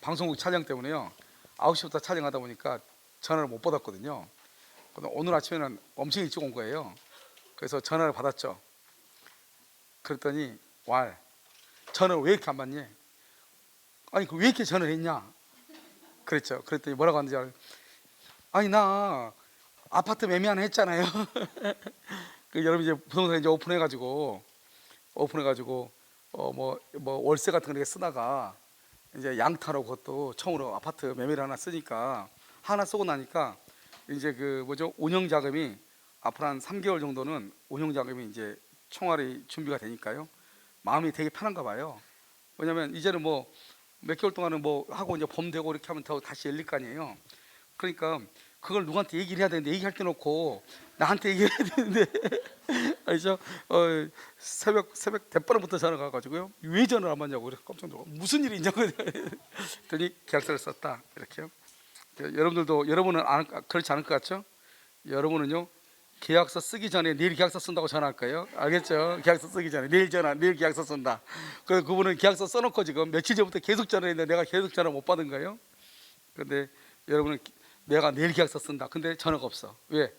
방송국 촬영 때문에요. 9시부터 촬영하다 보니까 전화를 못 받았거든요. 근데 오늘 아침에는 엄청 일찍 온 거예요. 그래서 전화를 받았죠. 그랬더니 전화를 왜 이렇게 안 받니? 아니 왜 이렇게 전화를 했냐? 그랬죠. 그랬더니 뭐라고 하는지 아니 나 아파트 매매 하나 했잖아요. 그 여러분 이제 부동산 이제 오픈해가지고 뭐 월세 같은 거 이렇게 쓰다가 이제 양타로 그것도 처음으로 아파트 매매를 하나 쓰니까 하나 쓰고 나니까 이제 그 뭐죠 운영 자금이 앞으로 한 3개월 정도는 운영 자금이 이제 총알이 준비가 되니까요. 마음이 되게 편한가 봐요. 왜냐면 이제는 뭐 몇 개월 동안은 뭐 하고 이제 봄 되고 이렇게 하면 더 다시 열릴 거 아니에요. 그러니까 그걸 누구한테 얘기를 해야 되는데 얘기할 때 놓고 나한테 얘기해야 되는데 알죠? 새벽 대바람부터 전화가 가지고요. 왜 전화를 안 받냐고 그래서 깜짝 놀라. 무슨 일이 있냐고 그랬더니 계약서를 썼다 이렇게요. 여러분들도 여러분은 그렇지 않을 것 같죠? 여러분은요 계약서 쓰기 전에 내일 계약서 쓴다고 전화할 거예요. 알겠죠? 계약서 쓰기 전에 내일 계약서 쓴다. 그분은 계약서 써놓고 지금 며칠 전부터 계속 전화했는데 내가 계속 전화 못 받은 거예요. 그런데 여러분은 내가 내일 계약서 쓴다. 근데 전화가 없어. 왜?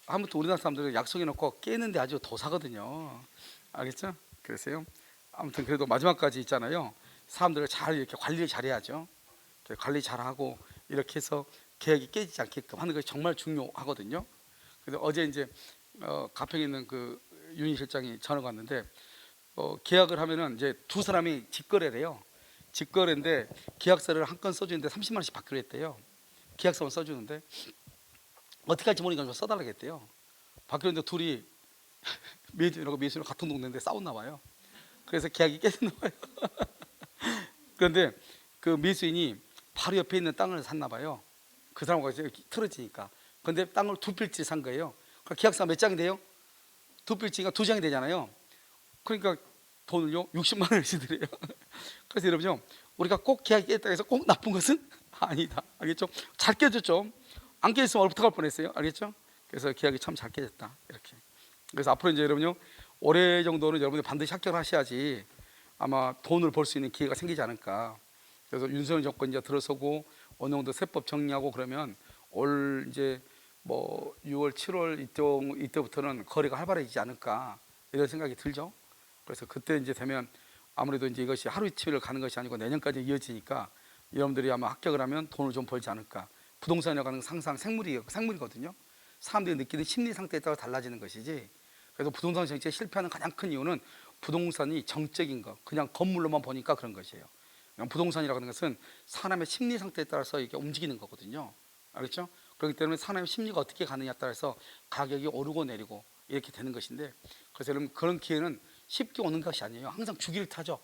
아무튼 우리나라 사람들은 약속해놓고 깨는데 아주 도사거든요. 알겠죠? 그래서요. 아무튼 그래도 마지막까지 있잖아요. 사람들을 잘 이렇게 관리를 잘해야죠. 관리 잘하고 이렇게 해서 계약이 깨지지 않게끔 하는 것이 정말 중요하거든요. 그래서 어제 이제 가평에 있는 그 윤희 실장이 전화가 왔는데 계약을 하면은 이제 두 사람이 직거래를 해요. 직거래인데 계약서를 한 건 써주는데 30만 원씩 받기로 했대요. 계약서만 써주는데 어떻게 할지 모르니까 좀 써달라고 했대요. 받기로 했는데 둘이 매진하고 매수랑 같은 동네인데 싸웠나 봐요. 그래서 계약이 깨졌나 봐요. 그런데 그 매수인이 바로 옆에 있는 땅을 샀나 봐요. 그 사람과 이제 틀어지니까. 근데 땅을 두 필지 산 거예요. 그러니까 계약서가 몇 장이 돼요? 두 필지가 두 장이 되잖아요. 그러니까 돈을요 60만 원씩 드려요. 그래서 여러분요 우리가 꼭 계약이 깼다 해서 꼭 나쁜 것은 아니다. 알겠죠? 잘 깨졌죠. 안 깨졌으면 어떡할 뻔했어요. 알겠죠? 그래서 계약이 참 잘 깨졌다. 이렇게. 그래서 앞으로 이제 여러분요 올해 정도는 여러분이 반드시 합격을 하셔야지 아마 돈을 벌 수 있는 기회가 생기지 않을까. 그래서 윤석열 정권 이제 들어서고 어느 정도 세법 정리하고 그러면 올 이제 뭐 6월, 7월 이때부터는 거래가 활발해지지 않을까 이런 생각이 들죠. 그래서 그때 이제 되면 아무래도 이제 이것이 하루 이틀을 가는 것이 아니고 내년까지 이어지니까 여러분들이 아마 합격을 하면 돈을 좀 벌지 않을까. 부동산이라고 하는 건 항상 생물이거든요. 사람들이 느끼는 심리 상태에 따라 달라지는 것이지. 그래서 부동산 정책에 실패하는 가장 큰 이유는 부동산이 정적인 거, 그냥 건물로만 보니까 그런 것이에요. 부동산이라고 하는 것은 사람의 심리 상태에 따라서 이게 움직이는 거거든요. 알겠죠? 그렇기 때문에 사람의 심리가 어떻게 가느냐에 따라서 가격이 오르고 내리고 이렇게 되는 것인데, 그래서 여러분 그런 기회는 쉽게 오는 것이 아니에요. 항상 주기를 타죠.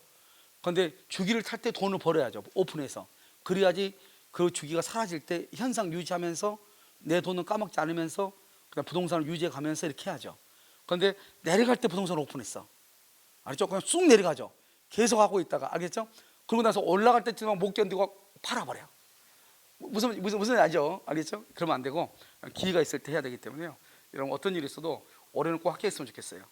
그런데 주기를 탈 때 돈을 벌어야죠. 오픈해서. 그래야지 그 주기가 사라질 때 현상 유지하면서 내 돈을 까먹지 않으면서 그냥 부동산을 유지해 가면서 이렇게 해야죠. 그런데 내려갈 때 부동산을 오픈했어. 알겠죠? 그냥 쑥 내려가죠. 계속 하고 있다가, 알겠죠? 그러고 나서 올라갈 때쯤 못 견디고 팔아버려요. 무슨 알죠? 알겠죠? 그러면 안 되고 기회가 있을 때 해야 되기 때문에요. 여러분 어떤 일이 있어도 올해는 꼭 합격했으면 좋겠어요.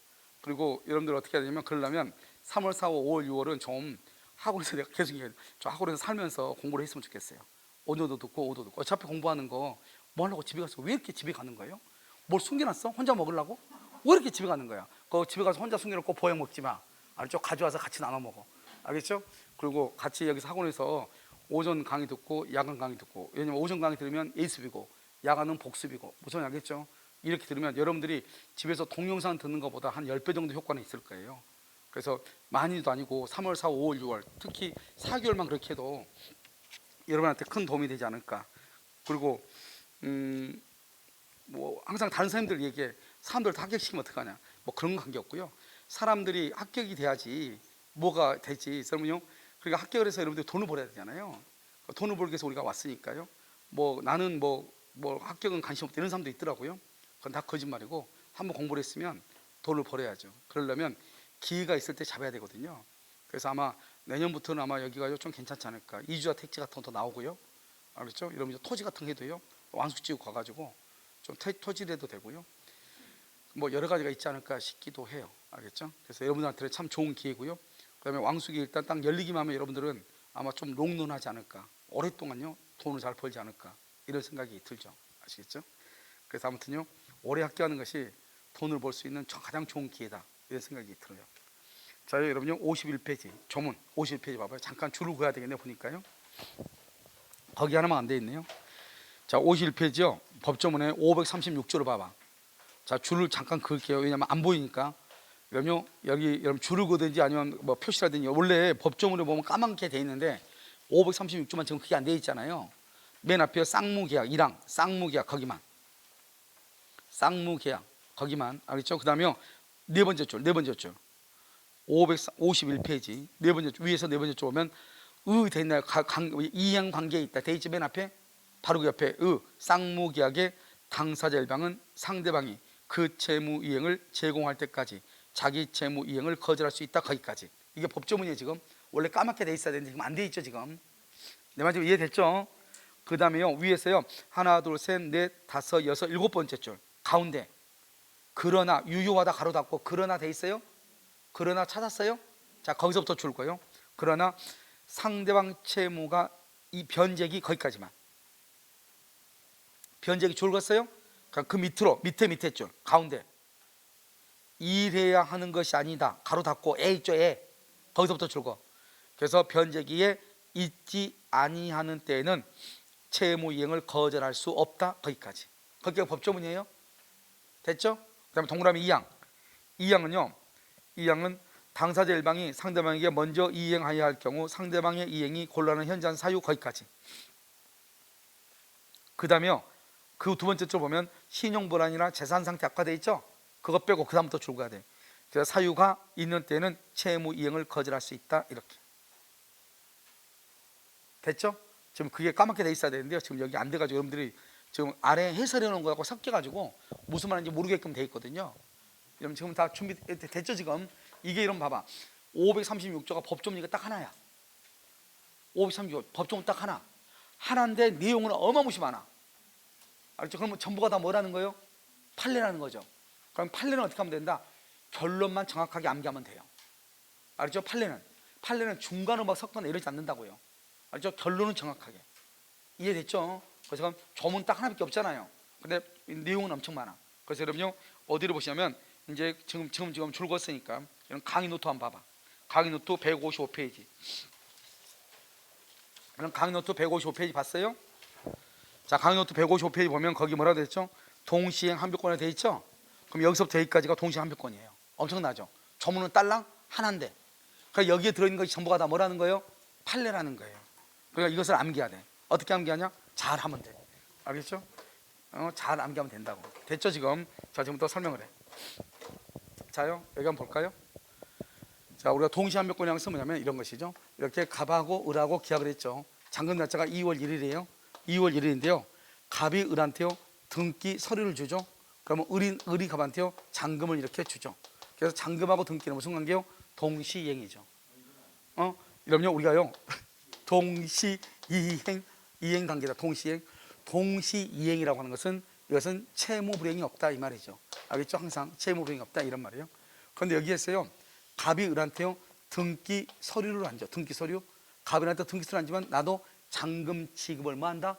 그리고 여러분들 어떻게 해야 되냐면 그러려면 3월, 4월, 5월, 6월은 좀 학원에서 내가 계속 저 학원에서 살면서 공부를 했으면 좋겠어요. 오늘도 듣고 오도 듣고 어차피 공부하는 거 뭐 하려고 집에 가서 왜 이렇게 집에 가는 거예요? 뭘 숨겨놨어? 혼자 먹으려고? 왜 이렇게 집에 가는 거야? 그 집에 가서 혼자 숨겨놓고 보약 먹지 마. 알죠? 가져와서 같이 나눠 먹어. 알겠죠? 그리고 같이 여기서 학원에서 오전 강의 듣고 야간 강의 듣고, 왜냐면 오전 강의 들으면 예습이고 야간은 복습이고 무슨 알겠죠? 이렇게 들으면 여러분들이 집에서 동영상 듣는 것보다 한 10배 정도 효과는 있을 거예요. 그래서 많이도 아니고 3월, 4월, 5월, 6월 특히 4개월만 그렇게 해도 여러분한테 큰 도움이 되지 않을까. 그리고 뭐 항상 다른 사람들 얘기해. 사람들 다 합격시키면 어떡하냐. 뭐 그런 관계 없고요. 사람들이 합격이 돼야지 뭐가 되지. 그러면요. 그러니까 합격을 해서 여러분들 돈을 벌어야 되잖아요. 돈을 벌기 위해서 우리가 왔으니까요. 뭐 나는 뭐 합격은 관심 없다 이런 사람도 있더라고요. 그건 다 거짓말이고 한번 공부를 했으면 돈을 벌어야죠. 그러려면 기회가 있을 때 잡아야 되거든요. 그래서 아마 내년부터는 아마 여기가 좀 괜찮지 않을까. 이주와 택지 같은 것도 나오고요. 알겠죠? 이러면 토지 같은 거 해도요. 완숙지구 가가지고 좀 토지를 해도 되고요. 뭐 여러 가지가 있지 않을까 싶기도 해요. 알겠죠? 그래서 여러분들한테는 참 좋은 기회고요. 그다음에 왕숙이 일단 딱 열리기만 하면 여러분들은 아마 좀 롱런하지 않을까, 오랫동안요 돈을 잘 벌지 않을까, 이런 생각이 들죠. 아시겠죠? 그래서 아무튼요 오래 학교하는 것이 돈을 벌 수 있는 가장 좋은 기회다, 이런 생각이 들어요. 자, 여러분요 51페이지 조문 51페이지 봐봐요. 잠깐 줄을 그어야 되겠네 보니까요. 거기 하나만 안 돼 있네요. 자, 51페이지요 법조문의 536조를 봐봐. 자, 줄을 잠깐 그을게요. 왜냐면 안 보이니까. 그럼요 여기 여러분 줄을 그든지 아니면 뭐 표시라든지, 원래 법조문에 보면 까맣게 돼 있는데 536조만 지금 그게 안 돼 있잖아요. 맨 앞에 쌍무계약 1항 쌍무계약 거기만, 쌍무계약 거기만, 알겠죠? 그 다음에 네 번째 줄 551페이지 네 번째 줄 위에서 네 번째 줄 보면 돼 있나요? 이행 관계에 있다 돼 있지. 맨 앞에 바로 그 옆에 쌍무계약의 당사자 일방은 상대방이 그 채무 이행을 제공할 때까지 자기 채무 이행을 거절할 수 있다, 거기까지. 이게 법조문이에요. 지금 원래 까맣게 돼 있어야 되는데 지금 안 돼 있죠. 지금 내 말 좀 이해됐죠? 그 다음에요 위에서요 하나 둘 셋 넷 다섯 여섯 일곱 번째 줄 가운데 그러나 유효하다 가로 닫고 그러나 돼 있어요. 그러나 찾았어요? 자, 거기서부터 줄 거예요. 그러나 상대방 채무가 이 변제기 거기까지만. 변제기 줄 걷어요? 그 밑으로 밑에 줄 가운데 이래야 하는 것이 아니다 가로 닫고 에 있죠. 에 거기서부터 줄 거. 그래서 변제기에 있지 아니하는 때에는 채무 이행을 거절할 수 없다, 거기까지. 거기가 법조문이에요. 됐죠? 그 다음에 동그라미 2항 2항은 당사자 일방이 상대방에게 먼저 이행하여야 할 경우 상대방의 이행이 곤란한 현저한 사유, 거기까지. 그 다음에요 그 두 번째 줄 보면 신용불안이나 재산상태 악화돼 있죠? 그거 빼고 그 다음부터 줄 거야 돼. 그래서 사유가 있는 때는 채무 이행을 거절할 수 있다, 이렇게. 됐죠? 지금 그게 까맣게 돼 있어야 되는데요 지금 여기 안 돼가지고 여러분들이 지금 아래 해설해 놓은 거하고 섞여가지고 무슨 말인지 모르게끔 돼 있거든요. 여러분 지금 다 준비됐죠? 지금 이게 이런 봐봐. 536조가 법조문이가 딱 하나야. 536조 법조문 딱 하나인데 내용은 어마무시 많아. 알죠? 그러면 전부가 다 뭐라는 거예요? 판례라는 거죠. 그럼 판례는 어떻게 하면 된다? 결론만 정확하게 암기하면 돼요. 알죠? 판례는 중간으로 막 섞거나 이러지 않는다고요. 알죠? 결론은 정확하게. 이해됐죠? 그래서 조문 딱 하나밖에 없잖아요. 근데 내용은 엄청 많아. 그래서 여러분요 어디를 보시냐면 이제 지금 줄 걷으니까 이런 강의 노트 한번 봐봐. 강의 노트 155페이지. 이런 강의 노트 155페이지 봤어요? 자, 강의 노트 155페이지 보면 거기 뭐라고 돼 있죠? 동시행 한별권에 돼 있죠? 그럼 여기서부터 여기까지가 동시행 한별권이에요. 엄청나죠? 조문은 딸랑 하나인데. 그러니까 여기에 들어있는 것이 전부가 다 뭐라는 거예요? 판례라는 거예요. 그러니까 이것을 암기해야 돼. 어떻게 암기하냐? 잘 하면 돼. 알겠죠? 잘 암기하면 된다고. 됐죠 지금? 자, 지금부터 설명을 해. 자요, 여기 한번 볼까요? 자, 우리가 동시한별권이라는 것은 뭐냐면 이런 것이죠. 이렇게 갑하고 을하고 계약을 했죠. 잔금 날짜가 2월 1일이에요 2월 1일인데요 갑이 을한테요 등기 서류를 주죠. 그러면 을이 갑한테요 잔금을 이렇게 주죠. 그래서 잔금하고 등기는 무슨 관계요? 동시이행이죠. 이러면요 우리가요 이행 관계다. 동시이행이라고 하는 것은 이것은 채무불이행이 없다, 이 말이죠. 알겠죠? 항상 채무불이행이 없다, 이런 말이에요. 그런데 여기에서요 갑이 을한테요 등기 서류를 안 줘. 등기 서류. 갑이 을한테 등기 서류를 안 주면 나도 잔금 지급을 뭐 한다?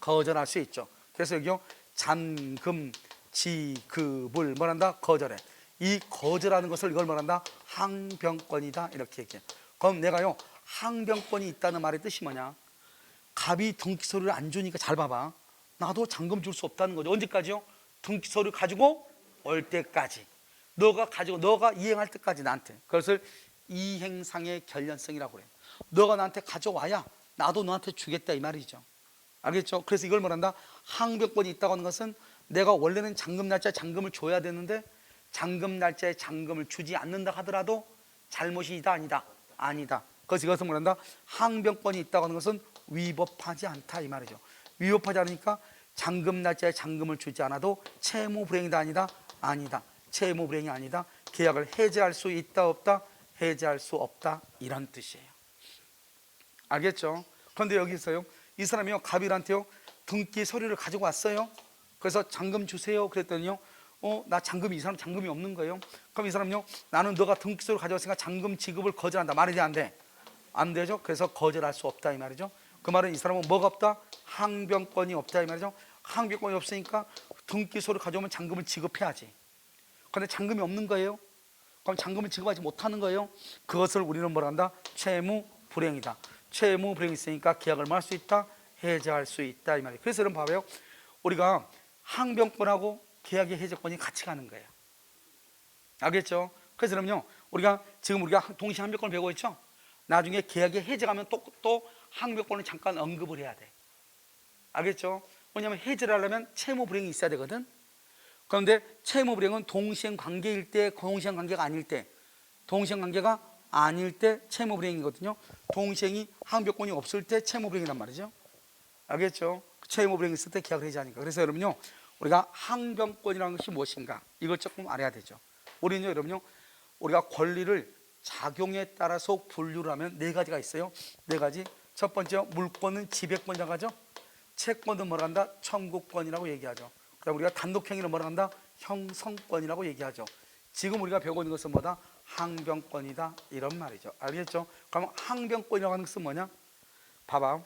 거절할 수 있죠. 그래서 여기요 잔금 지급을 뭐 한다? 거절해. 이 거절하는 것을 이걸 말한다? 항변권이다, 이렇게 얘기해. 그럼 내가요 항변권이 있다는 말의 뜻이 뭐냐? 갑이 등기 서류를 안 주니까 잘 봐봐. 나도 잔금 줄 수 없다는 거죠. 언제까지요? 등기 서류 가지고 올 때까지. 너가 이행할 때까지 나한테. 그것을 이행상의 결련성이라고 그래요. 너가 나한테 가져와야 나도 너한테 주겠다, 이 말이죠. 알겠죠? 그래서 이걸 말한다? 항변권이 있다고 하는 것은 내가 원래는 잔금 날짜에 잔금을 줘야 되는데 잔금 날짜에 잔금을 주지 않는다 하더라도 잘못이다, 아니다? 아니다. 그래서 이것은 뭐란다? 항변권이 있다고 하는 것은 위법하지 않다, 이 말이죠. 위법하지 않으니까 잔금 날짜에 잔금을 주지 않아도 채무불이행이다, 아니다? 아니다. 채무불이행이 아니다. 계약을 해제할 수 있다, 없다? 해제할 수 없다, 이런 뜻이에요. 알겠죠? 그런데 여기서요 이 사람이요 갑일한테요 등기 서류를 가지고 왔어요. 그래서 잔금 주세요 그랬더니요 나 이 사람 잔금이 없는 거예요. 그럼 이 사람요 나는 너가 등기 서류 가져왔으니까 잔금 지급을 거절한다. 말이 돼, 안 돼? 안 되죠. 그래서 거절할 수 없다 이 말이죠. 그 말은 이 사람은 뭐가 없다? 항변권이 없다 이 말이죠. 항변권이 없으니까 등기소를 가져오면 잔금을 지급해야지. 그런데 잔금이 없는 거예요. 그럼 잔금을 지급하지 못하는 거예요. 그것을 우리는 뭐라 한다? 채무불이행이다. 채무불이행이 있으니까 계약을 뭐 할 수 있다? 해제할 수 있다 이 말이에요. 그래서 여러분 봐봐요. 우리가 항변권하고 계약의 해제권이 같이 가는 거예요. 알겠죠? 그래서 그럼요, 우리가 동시에 항변권을 배우고 있죠. 나중에 계약의 해제가면 또 항변권을 잠깐 언급을 해야 돼. 알겠죠? 왜냐하면 해제를 하려면 채무불이행이 있어야 되거든. 그런데 채무불이행은 동시행관계일 때, 동시행관계가 아닐 때, 동시행관계가 아닐 때 채무불이행이거든요. 동시행이 항변권이 없을 때 채무불이행이란 말이죠. 알겠죠? 채무불이행이 있을 때 계약을 해제하니까. 그래서 여러분요, 우리가 항변권이라는 것이 무엇인가 이걸 조금 알아야 되죠. 우리는요, 여러분요, 우리가 권리를 작용에 따라서 분류를 하면 네 가지가 있어요. 네 가지. 첫 번째, 물권은 지배권이라고 하죠. 채권은 뭐라 한다? 청구권이라고 얘기하죠. 그다음 우리가 단독행위를 뭐라 한다? 형성권이라고 얘기하죠. 지금 우리가 배우고 있는 것은 뭐다? 항변권이다 이런 말이죠. 알겠죠? 그럼 항변권이라고 하는 것은 뭐냐? 봐봐.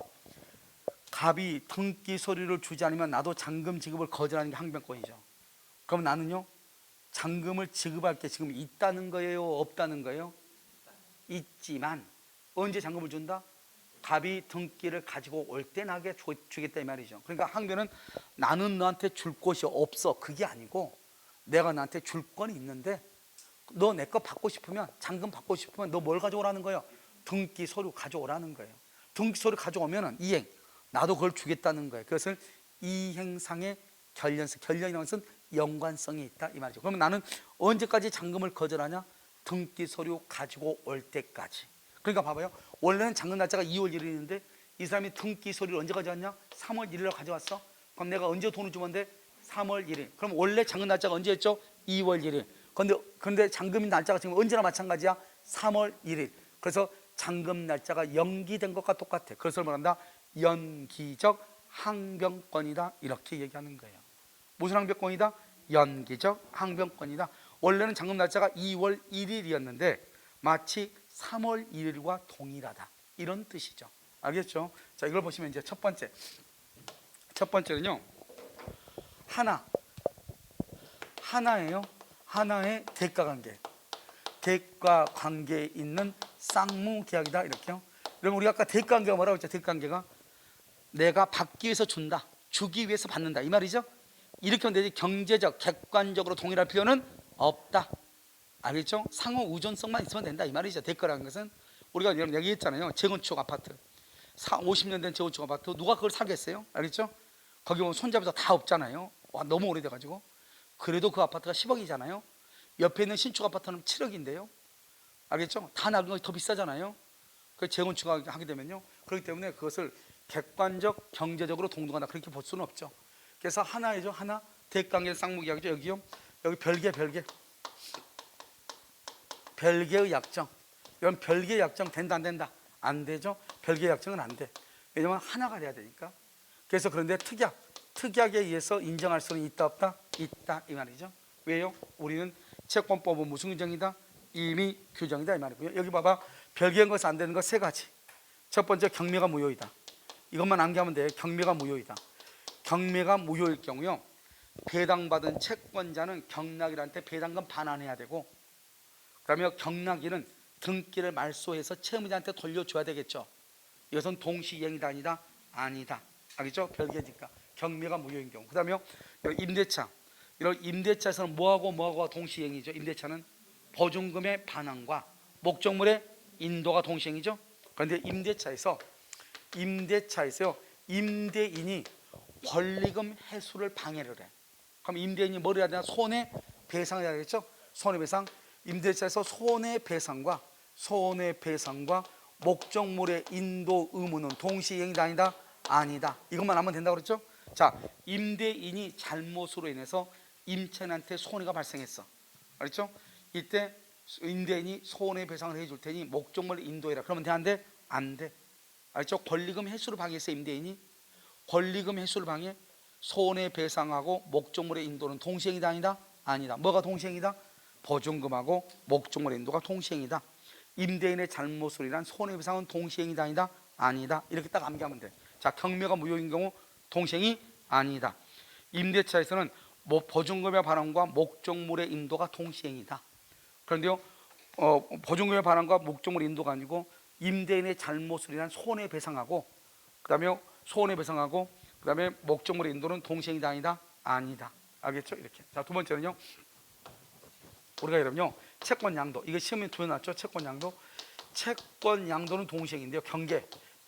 갑이 등기 서류를 주지 않으면 나도 잔금 지급을 거절하는 게 항변권이죠. 그럼 나는요, 잔금을 지급할 게 지금 있다는 거예요? 없다는 거예요? 있지만 언제 잔금을 준다? 갑이 등기를 가지고 올 때 나게 주겠다 이 말이죠. 그러니까 항변은 나는 너한테 줄 것이 없어 그게 아니고 내가 너한테 줄 건 있는데 너 내 거 받고 싶으면, 잔금 받고 싶으면 너 뭘 가져오라는 거예요? 등기 서류 가져오라는 거예요. 등기 서류 가져오면 이행, 나도 그걸 주겠다는 거예요. 그것을 이행상의 결련성, 결련이라는 것은 연관성이 있다 이 말이죠. 그러면 나는 언제까지 잔금을 거절하냐? 등기 서류 가지고 올 때까지. 그러니까 봐봐요. 원래는 잔금 날짜가 2월 1일인데 이 사람이 등기 서류를 언제 가져왔냐? 3월 1일로 가져왔어. 그럼 내가 언제 돈을 주면 돼? 3월 1일. 그럼 원래 잔금 날짜가 언제였죠? 2월 1일. 그런데 잔금 날짜가 지금 언제나 마찬가지야? 3월 1일. 그래서 잔금 날짜가 연기된 것과 똑같아. 그것을 말한다? 연기적 항변권이다 이렇게 얘기하는 거예요. 무슨 항변권이다? 연기적 항변권이다. 원래는 잔금 날짜가 2월 1일이었는데 마치 3월 1일과 동일하다 이런 뜻이죠. 알겠죠? 자, 이걸 보시면 이제 첫 번째는요, 하나예요. 하나의 대가관계, 대가관계에 있는 쌍무계약이다 이렇게요. 그럼 우리가 아까 대가관계가 뭐라고 했죠? 대가관계가 내가 받기 위해서 준다, 주기 위해서 받는다 이 말이죠. 이렇게 하면 되지. 경제적, 객관적으로 동일할 필요는 없다. 알겠죠? 상호 의존성만 있으면 된다 이 말이죠. 대가라는 것은 우리가 얘기했잖아요. 재건축 아파트, 50년 된 재건축 아파트 누가 그걸 사겠어요? 알겠죠? 거기 보면 손잡이도 다 없잖아요. 와, 너무 오래돼가지고. 그래도 그 아파트가 10억이잖아요. 옆에 있는 신축 아파트는 7억인데요. 알겠죠? 다 나간 것이 더 비싸잖아요. 그 재건축하게 되면요. 그렇기 때문에 그것을 객관적, 경제적으로 동등하다 그렇게 볼 수는 없죠. 그래서 하나이죠. 하나. 대가관계 쌍무계약이죠. 여기요. 여기 별개의 약정. 이건 별개의 약정 된다 안 된다? 안 되죠. 별개의 약정은 안 돼. 왜냐면 하나가 돼야 되니까. 그래서 그런데 특약에 의해서 인정할 수는 있다 없다? 있다 이 말이죠. 왜요? 우리는 채권법은 무슨 규정이다? 임의 규정이다 이 말이고요. 여기 봐봐. 별개인 것은 안 되는 거 세 가지. 첫 번째, 경매가 무효이다. 이것만 암기하면 돼. 경매가 무효이다. 경매가 무효일 경우요, 배당받은 채권자는 경락일한테 배당금 반환해야 되고, 그러면 경락일은 등기를 말소해서 채무자한테 돌려줘야 되겠죠. 이것은 동시이행이다 아니다? 아니다. 알겠죠? 별개니까. 경매가 무효인 경우. 그 다음에 임대차. 이런 임대차에서는 뭐하고 동시이행이죠. 임대차는 보증금의 반환과 목적물의 인도가 동시이행이죠. 그런데 임대차에서요, 임대인이 권리금 회수를 방해를 해. 그럼 임대인이 뭘 해야 되나? 손해배상을 해야 되겠죠. 손해배상. 임대차에서 손해배상과 목적물의 인도 의무는 동시이행이다 아니다? 아니다. 이것만 하면 된다고 그랬죠. 자, 임대인이 잘못으로 인해서 임차인한테 손해가 발생했어. 알겠죠? 이때 임대인이 손해배상을 해줄 테니 목적물을 인도해라. 그러면 돼 안 돼? 안 돼. 알겠죠? 권리금 회수를 방해했어. 임대인이 권리금 회수를 방해, 손해배상하고 목적물의 인도는 동시행이다 아니다? 아니다. 뭐가 동시행이다? 보증금하고 목적물의 인도가 동시행이다. 임대인의 잘못으로 인한 손해배상은 동시행위다 아니다? 아니다. 이렇게 딱 암기하면 돼. 자, 경매가 무효인 경우 동시행위 아니다. 임대차에서는 보증금의 반환과 목적물의 인도가 동시행위다. 그런데요, 보증금의 반환과 목적물 인도가 아니고 임대인의 잘못으로 인한 손해배상하고 그다음에 목적물의 인도는 동시행위다 아니다? 아니다. 알겠죠? 이렇게. 자, 두 번째는요, 우리가 여러분요, 채권 양도, 이거 시험에 두 번 나왔죠? 채권 양도. 채권 양도는 동시행인데요,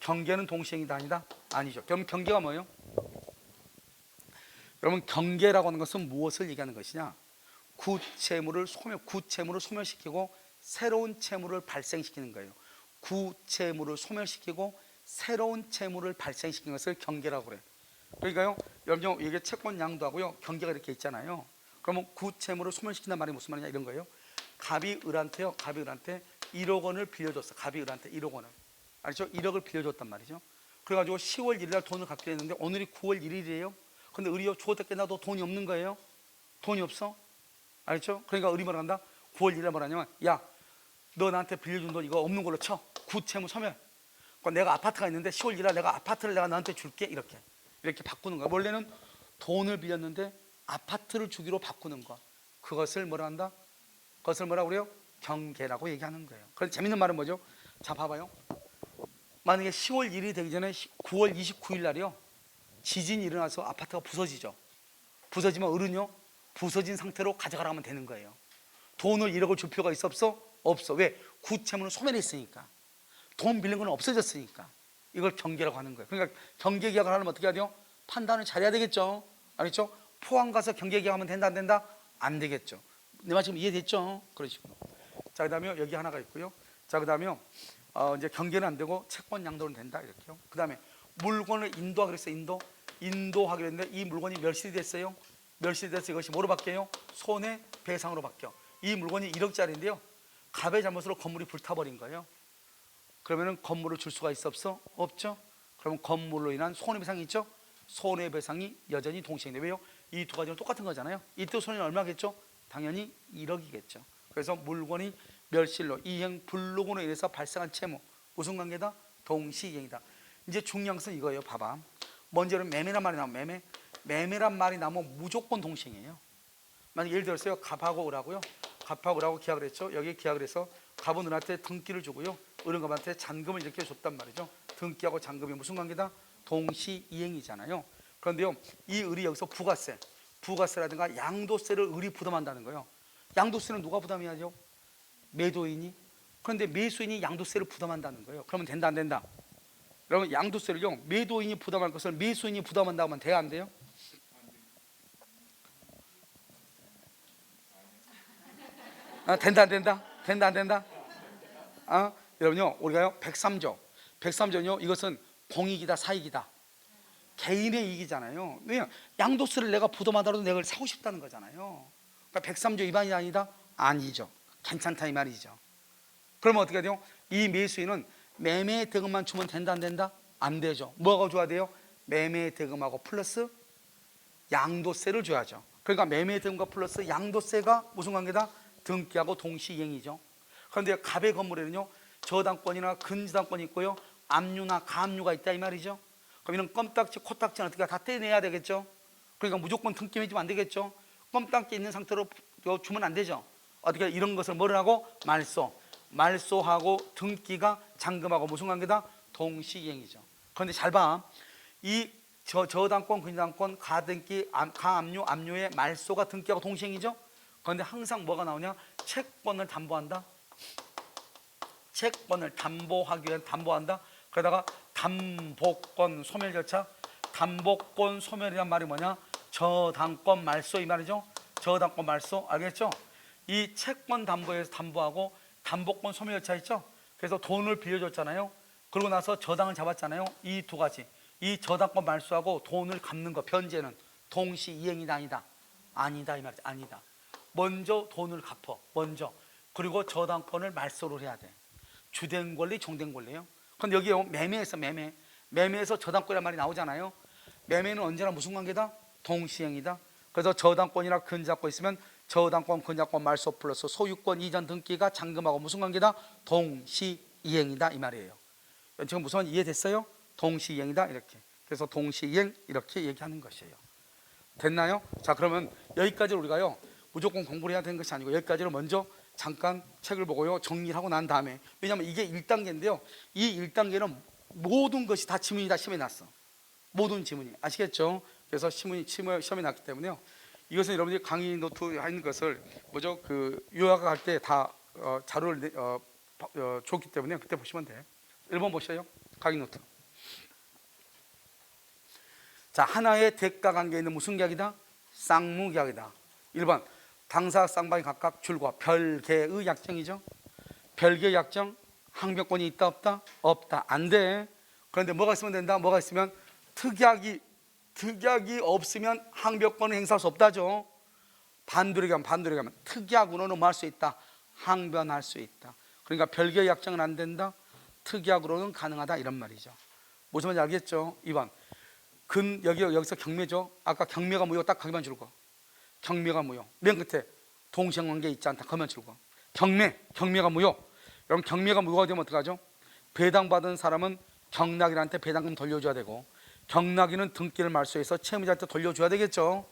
경계는 동시행이다 아니다? 아니죠. 그럼 경계가 뭐예요? 여러분, 경계라고 하는 것은 무엇을 얘기하는 것이냐? 구채무를 소멸시키고 새로운 채무를 발생시키는 거예요. 구채무를 소멸시키고 새로운 채무를 발생시키는 것을 경계라고 그래요. 그러니까요, 여러분, 이게 채권 양도하고요, 경계가 이렇게 있잖아요. 그러면 구채무를 소멸시킨다는 말이 무슨 말이냐, 이런 거예요. 갑이 을한테 1억 원을 빌려줬어. 갑이 을한테 1억 원을, 알죠? 1억을 빌려줬단 말이죠. 그래가지고 10월 1일 날 돈을 갚기로 했는데 오늘이 9월 1일이에요. 근데 을이요, 주어졌게 나도 돈이 없는 거예요. 돈이 없어. 알죠? 그러니까 을이 뭐라 한다? 9월 1일에 뭐라 하냐면, 야, 너 나한테 빌려준 돈 이거 없는 걸로 쳐. 구채무 소멸. 그러니까 내가 아파트가 있는데 10월 1일 내가 아파트를 내가 너한테 줄게. 이렇게 바꾸는 거야. 원래는 돈을 빌렸는데 아파트를 주기로 바꾸는 거. 그것을 뭐라 한다? 그것을 뭐라 그래요? 경계라고 얘기하는 거예요. 그런데 재밌는 말은 뭐죠? 자, 봐봐요. 만약에 10월 1일이 되기 전에 9월 29일 날이요, 지진이 일어나서 아파트가 부서지죠. 부서지면 을은요, 부서진 상태로 가져가라 하면 되는 거예요. 돈을 1억을 줄 필요가 있어 없어? 없어. 왜? 구채무는 소멸했으니까. 돈 빌린 건 없어졌으니까. 이걸 경계라고 하는 거예요. 그러니까 경계 계약을 하려면 어떻게 해야 돼요? 판단을 잘해야 되겠죠. 알겠죠? 포항 가서 경계 계약하면 된다 안 된다? 안 되겠죠. 내 말 지금 이해됐죠? 그런 식으로. 자, 그다음에 여기 하나가 있고요. 자, 그다음에 이제 경계는 안 되고 채권 양도는 된다 이렇게요. 그다음에 물건을 인도하기로 했어요. 인도하기로 했는데 이 물건이 멸실이 됐어요. 멸실이 돼서 이것이 뭐로 바뀌어요? 손해배상으로 바뀌어. 이 물건이 1억짜리인데요, 갑의 잘못으로 건물이 불타버린 거예요. 그러면은 건물을 줄 수가 있어 없어? 없죠. 그러면 건물로 인한 손해배상이 있죠. 손해배상이 여전히 동시행돼. 왜요? 이 두 가지는 똑같은 거잖아요. 이때 손해는 얼마겠죠? 당연히 1억이겠죠. 그래서 물건이 멸실로 이행 불록으로 인해서 발생한 채무 무슨 관계다? 동시이행이다. 이제 중요한 것은 이거예요. 봐봐. 먼저는 매매란 말이 나오면 매매란 말이 나오면 무조건 동시행이에요. 만약 예를 들었어요, 갑하고 을하고요, 갑하고 을하고 계약을 했죠. 여기 계약을 해서 갑은 을한테 등기를 주고요, 을은 갑한테 잔금을 이렇게 줬단 말이죠. 등기하고 잔금이 무슨 관계다? 동시이행이잖아요. 그런데요, 이 을이 여기서 부가세라든가 양도세를 을이 부담한다는 거예요. 양도세는 누가 부담해야죠? 매도인이. 그런데 매수인이 양도세를 부담한다는 거예요. 그러면 된다 안 된다? 여러분, 양도세를요, 매도인이 부담할 것을 매수인이 부담한다고 하면 돼야 안 돼요? 된다 안 된다? 된다 안 된다? 여러분요, 우리가요, 103조는요, 이것은 공익이다 사익이다? 개인의 이익이잖아요. 왜냐? 양도세를 내가 부담하더라도 내가 그걸 사고 싶다는 거잖아요. 그러니까 103조 위반이 아니다? 아니죠. 괜찮다 이 말이죠. 그러면 어떻게 돼요? 이 매수인은 매매 대금만 주면 된다 안 된다? 안 되죠. 뭐가 줘야 돼요? 매매 대금하고 플러스 양도세를 줘야죠. 그러니까 매매 대금과 플러스 양도세가 무슨 관계다? 등기하고 동시이행이죠. 그런데 갑의 건물에는요, 저당권이나 근저당권이 있고요, 압류나 가압류가 있다 이 말이죠. 그럼 이런 껌딱지 코딱지는 어떻게 다 떼내야 되겠죠. 그러니까 무조건 등기만 주면 안 되겠죠. 껌딱지 있는 상태로 주면 안 되죠. 어떻게 이런 것을 뭐를 하고? 말소하고 등기가 잔금하고 무슨 관계다? 동시이행이죠. 그런데 잘 봐. 이 저당권, 근저당권, 가등기, 가압류, 압류의 말소가 등기하고 동시이행이죠. 그런데 항상 뭐가 나오냐? 채권을 담보한다. 채권을 담보하기 위해 담보한다. 그러다가 담보권 소멸 절차. 담보권 소멸이란 말이 뭐냐? 저당권 말소 이 말이죠. 저당권 말소, 알겠죠? 이 채권 담보에서 담보하고 담보권 소멸 절차 있죠. 그래서 돈을 빌려줬잖아요. 그러고 나서 저당을 잡았잖아요. 이 두 가지, 이 저당권 말소하고 돈을 갚는 거, 변제는 동시이행이다 아니다? 아니다 이 말이죠. 아니다. 먼저 돈을 갚어, 먼저. 그리고 저당권을 말소를 해야 돼. 주된 권리, 종된 권리예요. 근데 여기에 매매에서 저당권이라는 말이 나오잖아요. 매매는 언제나 무슨 관계다? 동시행이다. 그래서 저당권이나 근저당권 있으면 저당권, 건약권, 말소 플러스 소유권 이전 등기가 잔금하고 무슨 관계다? 동시이행이다 이 말이에요. 지금 무슨 이해됐어요? 동시이행이다 이렇게. 그래서 동시이행 이렇게 얘기하는 것이에요. 됐나요? 자, 그러면 여기까지 우리가요 무조건 공부를 해야 되는 것이 아니고 여기까지를 먼저 잠깐 책을 보고요 정리를 하고 난 다음에, 왜냐하면 이게 1단계인데요 이 1단계는 모든 것이 다 지문이 다 시험에 났어. 모든 지문이, 아시겠죠? 그래서 시험에 났기 때문에요 이것은 여러분들이 강의 노트 하는 것을 뭐죠? 그 요약할 때 다 자료를 줬기 때문에 그때 보시면 돼. 1번 보셔요. 강의 노트. 자, 하나의 대가 관계에 있는 무슨 계약이다? 쌍무계약이다. 1번 당사 쌍방이 각각 줄과 별개의 약정이죠. 별개의 약정, 항변권이 있다 없다? 없다. 안 돼. 그런데 뭐가 있으면 된다? 뭐가 있으면 특약이 없으면 항변권을 행사할 수 없다죠. 반대로 가면 특약으로는 뭐 할 수 있다? 항변할 수 있다. 그러니까 별개의 약정은 안 된다. 특약으로는 가능하다 이런 말이죠. 무슨 말인지 알겠죠? 2번 여기서 경매죠. 아까 경매가 무효 딱 거기만 줄고, 경매가 무효 맨 끝에 동시행관계 있지 않다 거기만 줄고, 경매가 무효. 그럼 경매가 무효가 되면 어떡하죠? 배당받은 사람은 경락인한테 배당금 돌려줘야 되고, 경락인은 등기를 말소해서 채무자한테 돌려줘야 되겠죠.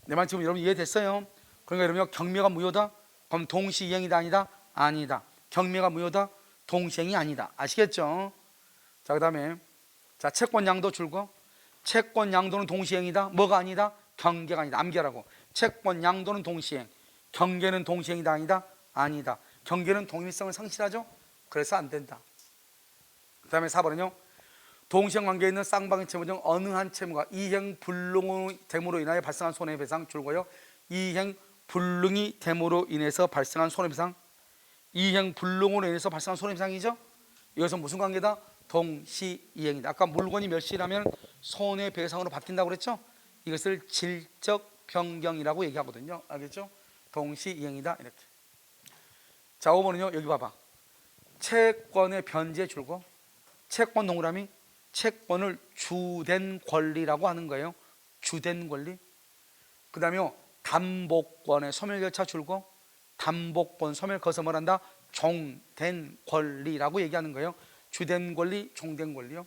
내 말 지금 여러분 이해됐어요? 그러니까 여러분 경매가 무효다? 그럼 동시이행이다 아니다? 아니다. 경매가 무효다? 동시행이 아니다. 아시겠죠? 자, 그 다음에 자 채권 양도 줄고, 채권 양도는 동시행이다. 뭐가 아니다? 경계가 아니다. 암기하라고. 채권 양도는 동시행, 경계는 동시행이다 아니다? 아니다. 경계는 동일성을 상실하죠. 그래서 안 된다. 그 다음에 4번은요 동시행 관계에 있는 쌍방의 채무 중 어느 한 채무가 이행 불능의 됨으로 인하여 발생한 손해배상 줄고요, 이행 불능이 됨으로 인해서 발생한 손해배상, 이행 불능으로 인해서 발생한 손해배상이죠. 이것은 무슨 관계다? 동시이행이다. 아까 물건이 멸시라면 손해배상으로 바뀐다고 그랬죠. 이것을 질적 변경이라고 얘기하거든요. 알겠죠? 동시이행이다 이렇게. 자, 5번은요 여기 봐봐. 채권의 변제 줄고, 채권 동그라미, 채권을 주된 권리라고 하는 거예요. 주된 권리. 그 다음에 담보권의 소멸 절차 줄고, 담보권 소멸 거서 뭐란다? 종된 권리라고 얘기하는 거예요. 주된 권리, 종된 권리요.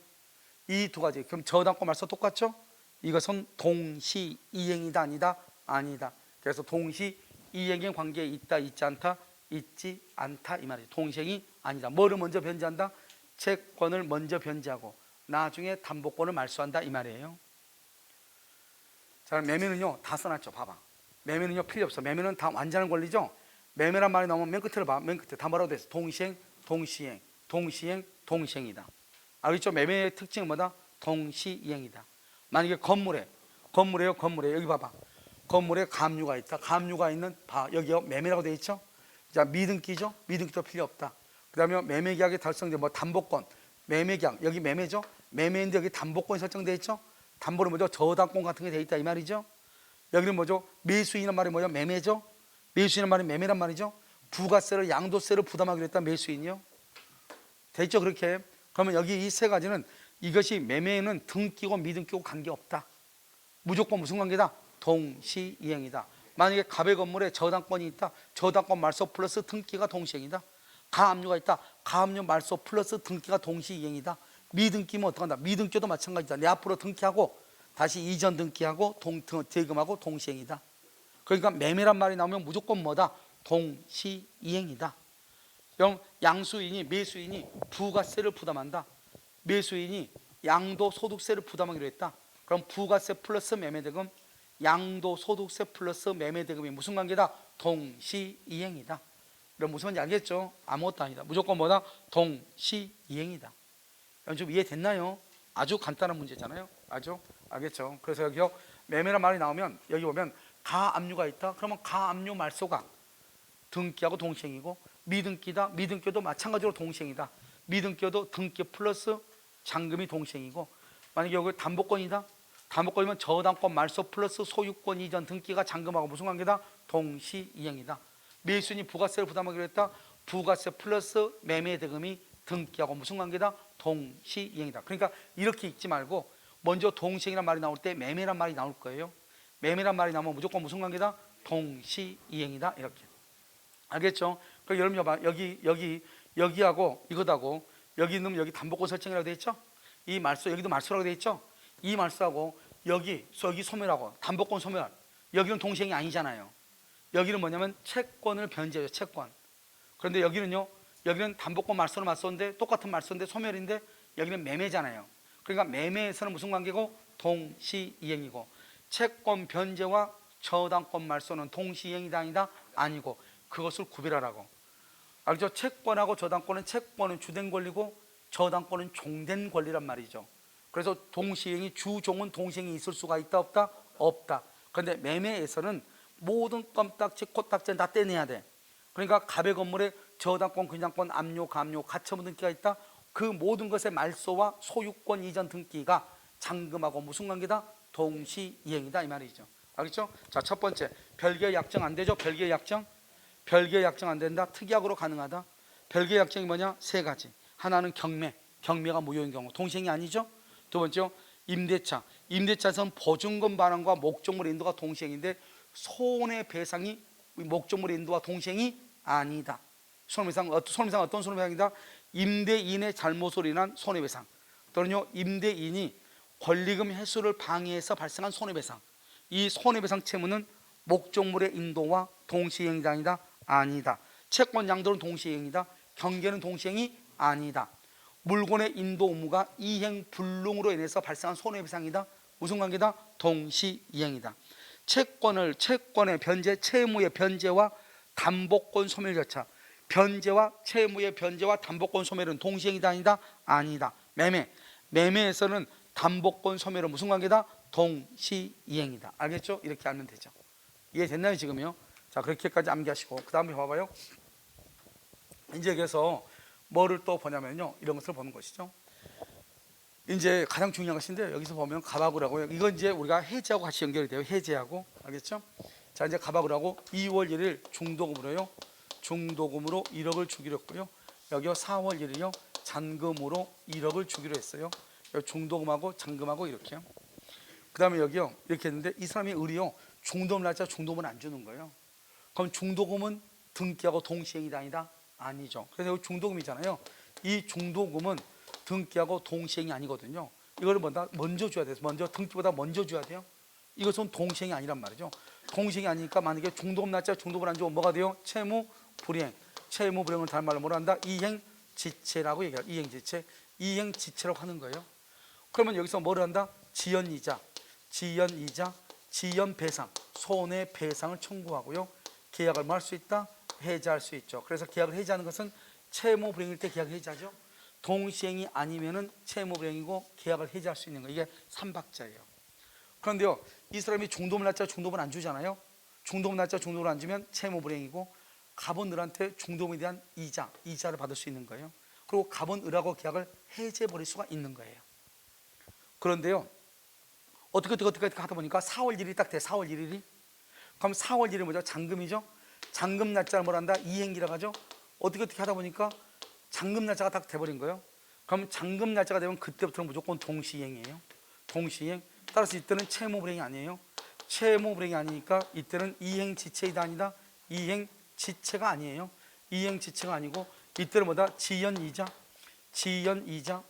이 두 가지. 그럼 저당권 말소 똑같죠? 이것은 동시이행이다 아니다? 아니다. 그래서 동시이행의 관계에 있다 있지 않다? 있지 않다 이 말이에요. 동시이행이 아니다. 뭐를 먼저 변제한다? 채권을 먼저 변제하고 나중에 담보권을 말소한다 이 말이에요. 자, 매매는요 다 써놨죠. 봐봐. 매매는요 필요 없어. 매매는 다 완전한 권리죠. 매매란 말이 나오면 맨 끝을 봐. 맨 끝에 다 뭐라고 됐어? 동시행, 동시행, 동시행, 동시행이다. 알겠죠? 매매의 특징은 뭐다? 동시이행이다. 만약에 건물에요. 여기 봐봐. 건물에 가압류가 있다. 가압류가 있는 여기요 매매라고 되어 있죠. 자, 미등기죠. 미등기도 필요 없다. 그 다음에 매매계약이 달성된 뭐 담보권, 매매계약 여기 매매죠. 매매인데 여기 담보권이 설정되어 있죠. 담보는 뭐죠? 저당권 같은 게 되어 있다 이 말이죠. 여기는 뭐죠? 매수인이란 말이 뭐죠? 매매죠. 매수인이란 말이 매매란 말이죠. 부가세를 양도세를 부담하기로 했다 매수인이요. 됐죠 그렇게. 그러면 여기 이 세 가지는 이것이 매매에는 등기고 미등기고 관계없다. 무조건 무슨 관계다? 동시이행이다. 만약에 갑의 건물에 저당권이 있다. 저당권 말소 플러스 등기가 동시이행이다. 가압류가 있다. 가압류 말소 플러스 등기가 동시이행이다. 미등기면 어떡한다? 미등기도 마찬가지다. 내 앞으로 등기하고 다시 이전 등기하고 대금하고 동시이행이다. 그러니까 매매란 말이 나오면 무조건 뭐다? 동시이행이다. 그럼 양수인이 매수인이 부가세를 부담한다. 매수인이 양도소득세를 부담하기로 했다. 그럼 부가세 플러스 매매대금, 양도소득세 플러스 매매대금이 무슨 관계다? 동시이행이다. 그럼 무슨 말인지 알겠죠? 아무것도 아니다. 무조건 뭐다? 동시이행이다. 좀 이해됐나요? 아주 간단한 문제잖아요. 아주 알겠죠? 그래서 여기요 매매란 말이 나오면 여기 보면 가압류가 있다. 그러면 가압류 말소가 등기하고 동시행이고, 미등기다. 미등기도 마찬가지로 동시행이다. 미등기도 등기 플러스 잔금이 동시행이고, 만약에 여기 담보권이다. 담보권이면 저당권 말소 플러스 소유권 이전 등기가 잔금하고 무슨 관계다? 동시이행이다. 매수인이 부가세를 부담하기로 했다. 부가세 플러스 매매대금이 등기하고 무슨 관계다? 동시이행이다. 그러니까 이렇게 읽지 말고 먼저 동시이행이란 말이 나올 때 매매란 말이 나올 거예요. 매매란 말이 나오면 무조건 무슨 관계다? 동시이행이다. 이렇게 알겠죠? 그 여러분 봐봐. 여기하고 이거하고 여기 있는 여기 담보권 설정이라고 되어 있죠? 이 말소 여기도 말소라고 되어 있죠? 이 말소하고 여기 소멸하고 담보권 소멸 여기는 동시행이 아니잖아요. 여기는 뭐냐면 채권을 변제해요. 채권. 그런데 여기는요. 여기는 담보권 말소는 말소인데 똑같은 말소인데 소멸인데 여기는 매매잖아요. 그러니까 매매에서는 무슨 관계고? 동시이행이고 채권 변제와 저당권 말소는 동시이행이다 아니다? 아니고 그것을 구별하라고. 알죠? 채권하고 저당권은 채권은 주된 권리고 저당권은 종된 권리란 말이죠. 그래서 동시이행이 주종은 동시이행이 있을 수가 있다 없다? 없다. 그런데 매매에서는 모든 껌딱지 코딱지는 다 떼내야 돼. 그러니까 갑의 건물에 저당권, 근저당권, 압류, 감류, 가처분 등기가 있다. 그 모든 것의 말소와 소유권 이전 등기가 잔금하고 무슨 관계다? 동시이행이다 이 말이죠. 알겠죠? 자, 첫 번째 별개의 약정 안 되죠? 별개의 약정. 별개의 약정 안 된다. 특약으로 가능하다. 별개의 약정이 뭐냐? 세 가지. 하나는 경매가 무효인 경우 동시행이 아니죠. 두 번째 임대차. 임대차에서는 보증금 반환과 목적물 인도가 동시행인데 손해배상이 목적물 인도와 동시행이 아니다. 손해배상 어떤 손해배상이다? 임대인의 잘못으로 인한 손해배상 또는요 임대인이 권리금 회수를 방해해서 발생한 손해배상. 이 손해배상 채무는 목적물의 인도와 동시행이다 아니다? 아니다. 채권 양도는 동시행이다. 경계는 동시행이 아니다. 물건의 인도 의무가 이행 불능으로 인해서 발생한 손해배상이다. 무슨 관계다? 동시이행이다. 채권의 변제, 채무의 변제와 담보권 소멸 절차. 변제와 채무의 변제와 담보권 소멸은 동시행이다 아니다? 아니다. 매매에서는 담보권 소멸은 무슨 관계다? 동시이행이다. 알겠죠? 이렇게 알면 되죠. 이해됐나요 지금요? 자, 그렇게까지 암기하시고 그 다음에 봐봐요. 이제 여기서 뭐를 또 보냐면요, 이런 것을 보는 것이죠. 이제 가장 중요한 것인데 여기서 보면 가바구라고요. 이건 이제 우리가 해지하고 같이 연결이 돼요. 해지하고. 알겠죠? 자, 이제 가바구라고 2월 1일 중도금으로요. 중도금으로 1억을 주기로 했고요. 여기요 4월 1일이요 잔금으로 1억을 주기로 했어요. 여기 중도금하고 잔금하고 이렇게요. 그 다음에 여기요 이렇게 했는데 이 사람이 의리요 중도금 날짜 중도금은 안 주는 거예요. 그럼 중도금은 등기하고 동시행이다 아니다? 아니죠. 그래서 여기 중도금이잖아요. 이 중도금은 등기하고 동시행이 아니거든요. 이거를 먼저 줘야 돼요. 먼저 등기보다 먼저 줘야 돼요. 이것은 동시행이 아니란 말이죠. 동시행이 아니니까 만약에 중도금 날짜 중도금 안 주면 뭐가 돼요? 채무 불이행. 채무 불이행을 다른 말로 뭐라 한다? 이행지체라고 얘기해요. 이행지체. 이행지체라고 하는 거예요. 그러면 여기서 뭐를 한다? 지연이자, 지연배상, 손해배상을 청구하고요. 계약을 뭐 할 수 있다? 해지할 수 있죠. 그래서 계약을 해지하는 것은 채무 불이행일 때 계약을 해지하죠. 동시행이 아니면은 채무 불이행이고 계약을 해지할 수 있는 거. 이게 3박자예요. 그런데요, 이 사람이 중도금 날짜 중도금을 안 주잖아요. 중도금 날짜 중도금을 안 주면 채무 불이행이고 갑원을한테 중도금에 대한 이자를 받을 수 있는 거예요. 그리고 갑원을하고 계약을 해지해 버릴 수가 있는 거예요. 그런데요, 어떻게 하다 보니까 4월 1일이 딱 돼. 4월 1일이. 그럼 4월 1일이 뭐죠? 잔금이죠. 잔금 날짜를 뭐라 한다? 이행기라고 하죠. 어떻게 하다 보니까 잔금 날짜가 딱 돼버린 거예요. 그럼 잔금 날짜가 되면 그때부터는 무조건 동시이행이에요. 동시이행. 따라서 이때는 채무 불이행이 아니에요. 채무 불이행이 아니니까 이때는 이행지체이다 아니다? 이행지체가 아니에요. 이행지체가 아니고 이때는 뭐다? 지연이자.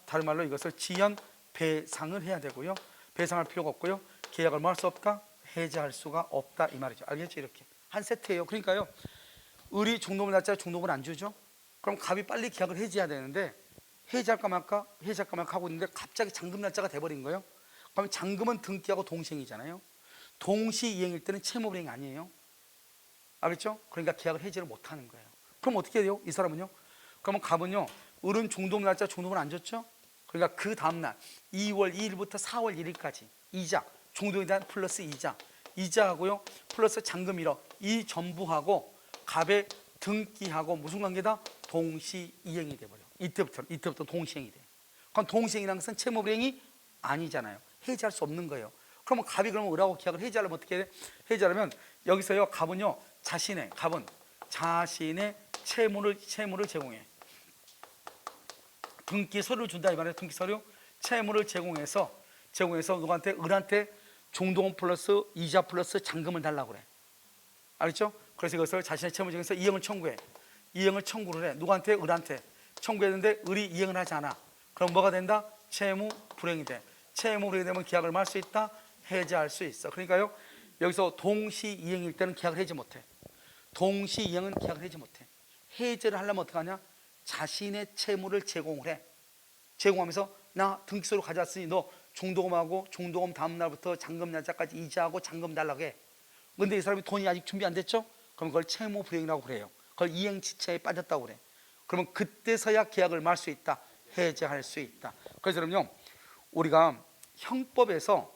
다른 말로 이것을 지연배상을 해야 되고요. 배상할 필요가 없고요. 계약을 뭐 할 수 없다? 해지할 수가 없다 이 말이죠. 알겠죠? 이렇게 한 세트예요. 그러니까요, 을이 중도금 날짜 중도금을 안 주죠. 그럼 갑이 빨리 계약을 해지해야 되는데 해지할까 말까 하고 있는데 갑자기 잔금 날짜가 돼버린 거예요. 그럼 잔금은 등기하고 동시행이잖아요. 동시이행일 때는 채무 불이행이 아니에요. 알겠죠? 그러니까 계약을 해지를 못하는 거예요. 그럼 어떻게 해요? 이 사람은요? 그러면 갑은요, 을은 중도금 날짜 중도금을 안 줬죠. 그러니까 그 다음날 2월 2일부터 4월 1일까지 이자, 중도금에 대한 플러스 이자하고요 플러스 잔금 1억 이 전부하고 갑의 등기하고 무슨 관계다? 동시이행이 돼버려. 이때부터 동시이행이 돼. 그럼 동시이행이라는 것은 채무 불이행이 아니잖아요. 해지할 수 없는 거예요. 그러면 갑이 그러면 을하고 계약을 해지하려면 어떻게 해? 해지하려면 여기서요 갑은 자신의 채무를 제공해. 등기 서류를 준다 이 말이에요. 등기 서류, 채무를 제공해서 누구한테? 을한테 중도금 플러스 이자 플러스 잔금을 달라고 그래. 알겠죠? 그래서 이것을 자신의 채무 중에서 이행을 청구해. 이행을 청구를 해. 누구한테? 을한테 청구했는데 을이 이행을 하지 않아. 그럼 뭐가 된다? 채무 불이행이 돼. 채무 불이행이 되면 계약을 말 수 있다, 해지할 수 있어. 그러니까요, 여기서 동시 이행일 때는 계약을 해지 못해. 동시 이행은 계약을 해지 못해. 해제를 하려면 어떡하냐? 자신의 채무를 제공을 해. 제공하면서 나 등기소로 가져왔으니 너 중도금하고 중도금 다음 날부터 잔금 날짜까지 이자하고 잔금 달라고 해. 근데 이 사람이 돈이 아직 준비 안 됐죠? 그럼 그걸 채무 불이행이라고 그래요. 그걸 이행지체에 빠졌다고 그래. 그러면 그때서야 계약을 말 수 있다, 해제할 수 있다. 그래서 그럼요, 우리가 형법에서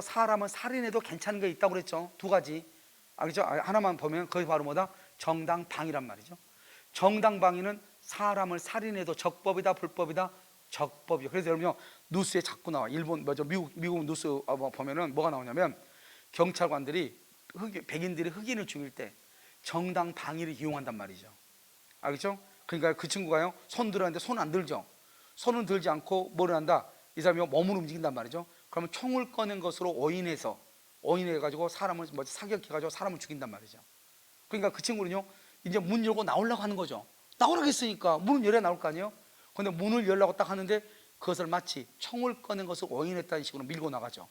사람은 살인해도 괜찮은 게 있다고 그랬죠. 두 가지. 알겠죠? 하나만 보면 그게 바로 뭐다? 정당방위란 말이죠. 정당방위는 사람을 살인해도 적법이다, 불법이다? 적법이요. 그래서 여러분요, 뉴스에 자꾸 나와. 일본, 미국 뉴스 보면은 뭐가 나오냐면, 경찰관들이 백인들이 흑인을 죽일 때 정당 방위를 이용한단 말이죠. 알겠죠? 그러니까 그 친구가요, 손 들었는데 손 안 들죠. 손은 들지 않고 뭐를 한다? 이 사람이 몸을 움직인단 말이죠. 그러면 총을 꺼낸 것으로 오인해가지고 사람을 사격해가지고 사람을 죽인단 말이죠. 그러니까 그 친구는요, 이제 문 열고 나오려고 하는 거죠. 나오라고 했으니까 문을 열어야 나올 거 아니에요. 근데 문을 열려고 딱 하는데 그것을 마치 총을 꺼낸 것을 오인했다는 식으로 밀고 나가죠.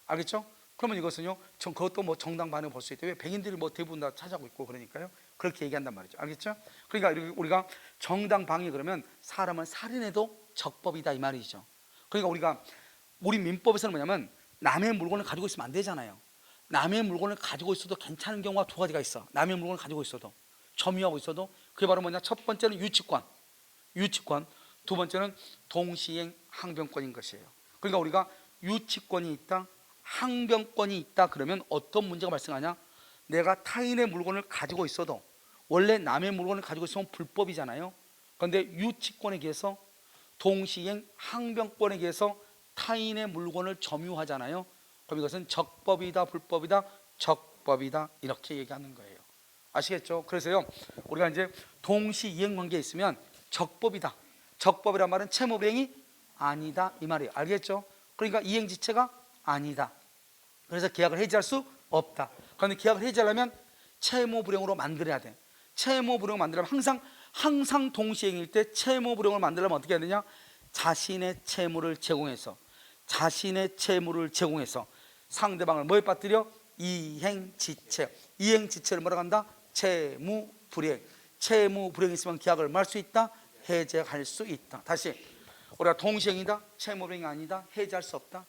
알겠죠? 그러면 이것은요, 그것도 뭐 정당 반응을 볼 수 있대요. 왜? 백인들이 뭐 대부분 다 찾아오고 있고 그러니까요. 그렇게 얘기한단 말이죠. 알겠죠? 그러니까 우리가 정당 방위 그러면 사람을 살인해도 적법이다 이 말이죠. 그러니까 우리 민법에서는 뭐냐면 남의 물건을 가지고 있으면 안 되잖아요. 남의 물건을 가지고 있어도 괜찮은 경우가 두 가지가 있어. 남의 물건을 가지고 있어도, 점유하고 있어도. 그게 바로 뭐냐? 첫 번째는 유치권. 두 번째는 동시행 항변권인 것이에요. 그러니까 우리가 유치권이 있다, 항변권이 있다 그러면 어떤 문제가 발생하냐? 내가 타인의 물건을 가지고 있어도, 원래 남의 물건을 가지고 있으면 불법이잖아요. 그런데 유치권에 의해서, 동시행 항변권에 의해서 타인의 물건을 점유하잖아요. 그럼 이것은 적법이다, 불법이다? 적법이다, 이렇게 얘기하는 거예요. 아시겠죠? 그래서요, 우리가 이제 동시이행 관계에 있으면 적법이다, 적법이란 말은 채무 불이행이 아니다 이 말이에요. 알겠죠? 그러니까 이행지체가 아니다. 그래서 계약을 해지할 수 없다. 그런데 계약을 해지하려면 채무 불이행으로 만들어야 돼. 채무 불이행을 만들려면 항상 동시행일 때 채무 불이행을 만들려면 어떻게 해야 되냐? 자신의 채무를 제공해서 상대방을 뭐에 빠뜨려? 이행지체. 이행지체를 뭐라고 한다? 채무 불이행. 채무 불이행이 있으면 계약을 말 수 있다, 해제할 수 있다. 다시, 우리가 동시행이다, 채무 불이행이 아니다, 해제할 수 없다.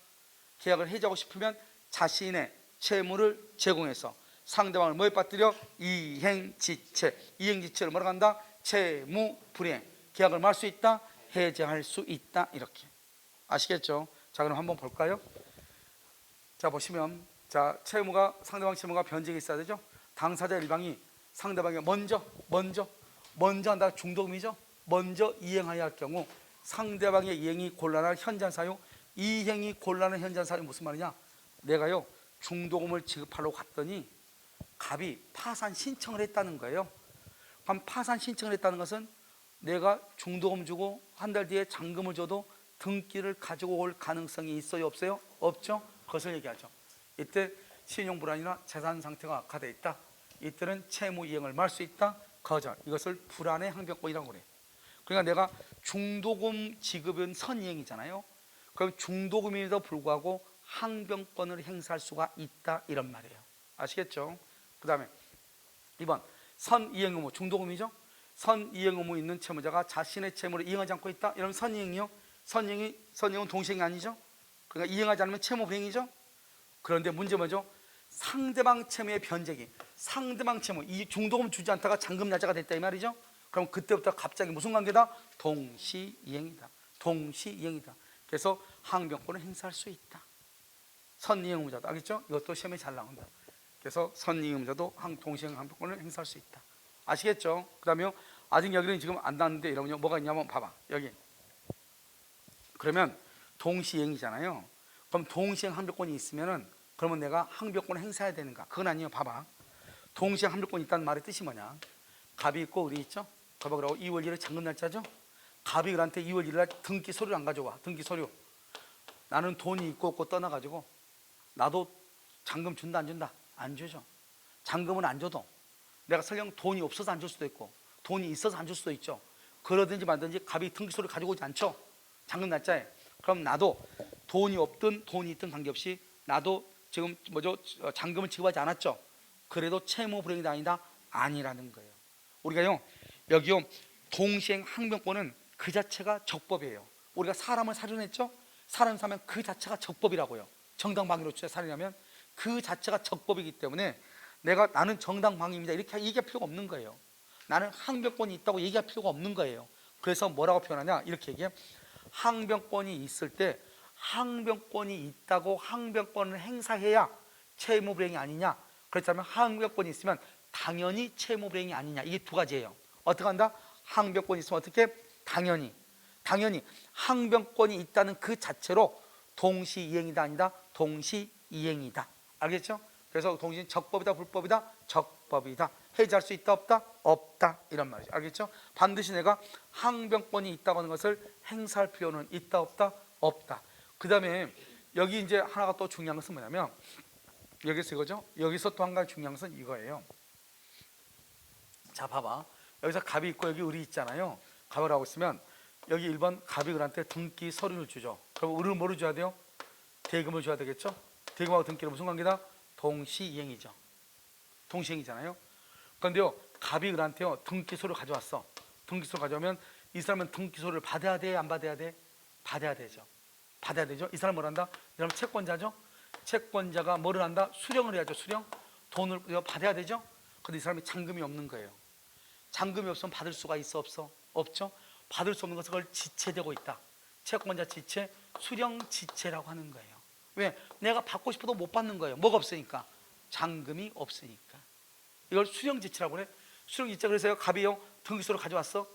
계약을 해제하고 싶으면 자신의 채무를 제공해서 상대방을 뭐에 빠뜨려? 이행지체. 이행지체를 뭐라고 한다? 채무 불이행. 계약을 말 수 있다, 해제할 수 있다. 이렇게. 아시겠죠? 자, 그럼 한번 볼까요? 자, 보시면, 자, 상대방 채무가 변제가 있어야 되죠. 당사자 일방이 상대방이 먼저 한다, 중도금이죠. 먼저 이행하여야 할 경우 상대방의 이행이 곤란한 현장 사유, 이행이 곤란한 현장 사유 무슨 말이냐? 내가요, 중도금을 지급하려고 갔더니 갑이 파산 신청을 했다는 거예요. 그럼 파산 신청을 했다는 것은 내가 중도금 주고 한 달 뒤에 잔금을 줘도 등기를 가지고 올 가능성이 있어요, 없어요? 없죠? 그것을 얘기하죠. 이때 신용불안이나 재산 상태가 악화되어 있다. 이때는 채무 이행을 말 수 있다, 거절. 이것을 불안의 항변권이라고 그래요. 그러니까 내가 중도금 지급은 선이행이잖아요. 그럼 중도금에도 불구하고 항변권을 행사할 수가 있다, 이런 말이에요. 아시겠죠? 그 다음에 2번 선이행 의무, 중도금이죠. 선이행 의무 있는 채무자가 자신의 채무를 이행하지 않고 있다, 이러면 선이행이요. 선이행은 동시행이 아니죠. 그러니까 이행하지 않으면 채무 불이행이죠. 그런데 문제 뭐죠? 상대방 채무의 변제기, 상대방 채무, 이 중도금 주지 않다가 잔금 날짜가 됐다 이 말이죠. 그럼 그때부터 갑자기 무슨 관계다? 동시이행이다. 그래서 항변권을 행사할 수 있다. 선이행 의무자도, 알겠죠? 이것도 시험에 잘 나온다. 그래서 선이행 의무자도 동시행 항변권을 행사할 수 있다. 아시겠죠? 그 다음에 아직 여기는 지금 안 나왔는데 여러분요, 뭐가 있냐면 봐봐, 여기. 그러면 동시행이잖아요. 그럼 동시행 항변권이 있으면은 그러면 내가 항변권을 행사해야 되는가? 그건 아니에요. 봐봐. 동시행 항변권이 있다는 말의 뜻이 뭐냐? 갑이 있고 을이 있죠. 갑하고 2월 1일 잔금 날짜죠. 갑이 을한테 2월 1일 날 등기 서류를 안 가져와. 등기 서류. 나는 돈이 있고 없고 떠나가지고 나도 잔금 준다 안 준다? 안 주죠. 잔금은 안 줘도 내가 설령 돈이 없어서 안 줄 수도 있고 돈이 있어서 안 줄 수도 있죠. 그러든지 말든지 갑이 등기소를 가지고 오지 않죠. 잔금 날짜에. 그럼 나도 돈이 없든 돈이 있든 관계없이 나도 지금 잔금을 지급하지 않았죠. 그래도 채무 불이행이 아니다? 아니라는 거예요. 우리가요 여기요 동시행 항변권은 그 자체가 적법이에요. 우리가 사람을 살인했죠. 사람 사면 그 자체가 적법이라고요. 정당방위로 살인하면 그 자체가 적법이기 때문에 나는 정당방위입니다 이렇게 얘기할 필요가 없는 거예요. 나는 항변권이 있다고 얘기할 필요가 없는 거예요. 그래서 뭐라고 표현하냐 이렇게 얘기해. 항변권이 있을 때 항변권이 있다고 항변권을 행사해야 채무불이행이 아니냐. 그렇다면 항변권이 있으면 당연히 채무불이행이 아니냐. 이게 두 가지예요. 어떻게 한다? 항변권이 있으면 어떻게? 당연히 항변권이 있다는 그 자체로 동시이행이다 아니다? 동시이행이다. 알겠죠? 그래서 동시는 적법이다 불법이다? 적법이다. 해지할 수 있다 없다? 없다. 이런 말이죠. 알겠죠? 반드시 내가 항변권이 있다고 하는 것을 행사할 필요는 있다 없다? 없다. 그 다음에 여기 이제 하나가 또 중요한 것은 뭐냐면 여기서 이거죠. 여기서 또 한 가지 중요한 것은 이거예요. 자 봐봐. 여기서 갑이 있고 여기 을이 있잖아요. 갑을 하고 있으면 여기 1번 갑이 을한테 등기 서류를 주죠. 그럼 을은 뭐를 줘야 돼요? 대금을 줘야 되겠죠. 대금하고 등기는 무슨 관계다? 동시이행이죠. 동시이행이잖아요. 그런데요 갑이 을한테요 등기 서류를 가져왔어. 등기 서류 가져오면 이 사람은 등기 서류를 받아야 돼 안 받아야 돼? 받아야 되죠. 받아야 되죠. 이 사람 뭘 한다? 이 사람 채권자죠. 채권자가 뭐를 한다? 수령을 해야죠. 수령. 돈을 받아야 되죠. 근데 이 사람이 잔금이 없는 거예요. 잔금이 없으면 받을 수가 있어 없어? 없죠. 받을 수 없는 것은 그걸 지체되고 있다. 채권자 지체, 수령 지체라고 하는 거예요. 왜? 내가 받고 싶어도 못 받는 거예요. 뭐가 없으니까? 잔금이 없으니까. 이걸 수령 지체라고 그래. 수령 지체. 그래서 갑이요 등기소를 가져왔어.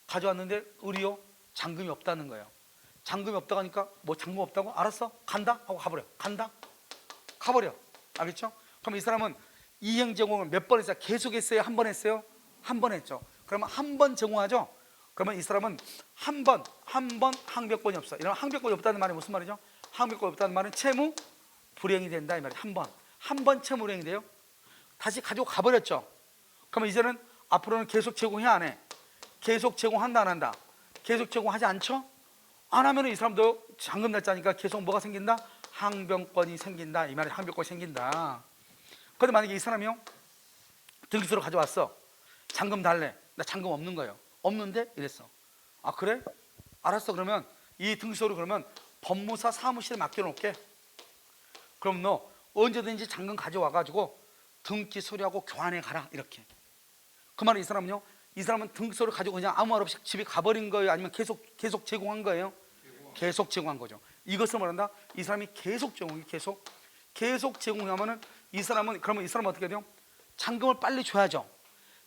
가져왔는데 을이요 잔금이 없다는 거예요. 잔금이 없다고 하니까 뭐 잔금 없다고? 알았어 간다 하고 가버려. 간다 가버려. 알겠죠? 그럼 이 사람은 이행 제공을 몇 번 했어요? 계속 했어요? 한 번 했어요? 한 번 했죠. 그러면 한 번 제공하죠. 그러면 이 사람은 한 번 항변권이 없어. 이런 항변권이 없다는 말이 무슨 말이죠? 항변권이 없다는 말은 채무 불이행이 된다 이 말이에요. 한 번 채무 불이행이 돼요. 다시 가지고 가버렸죠. 그러면 이제는 앞으로는 계속 제공해야 안 해? 계속 제공한다 안 한다? 계속 제공하지 않죠? 안 하면 이 사람도 잔금 날짜니까 계속 뭐가 생긴다? 항변권이 생긴다 이 말이 항변권이 생긴다. 그런데 만약에 이 사람이요 등기소를 가져왔어. 잔금 달래. 나 잔금 없는 거예요. 없는데? 이랬어. 아 그래? 알았어. 그러면 이 등기소를 그러면 법무사 사무실에 맡겨놓을게. 그럼 너 언제든지 잔금 가져와가지고 등기 서류하고 교환해 가라 이렇게. 그 말은 이 사람은요 이 사람은 등기소를 가지고 그냥 아무 말 없이 집에 가버린 거예요? 아니면 계속 제공한 거예요? 계속 제공한 거죠. 이것을 말한다. 이 사람이 계속 제공이 계속 제공하면은 이 사람은 그러면 이 사람은 어떻게 돼요? 잔금을 빨리 줘야죠.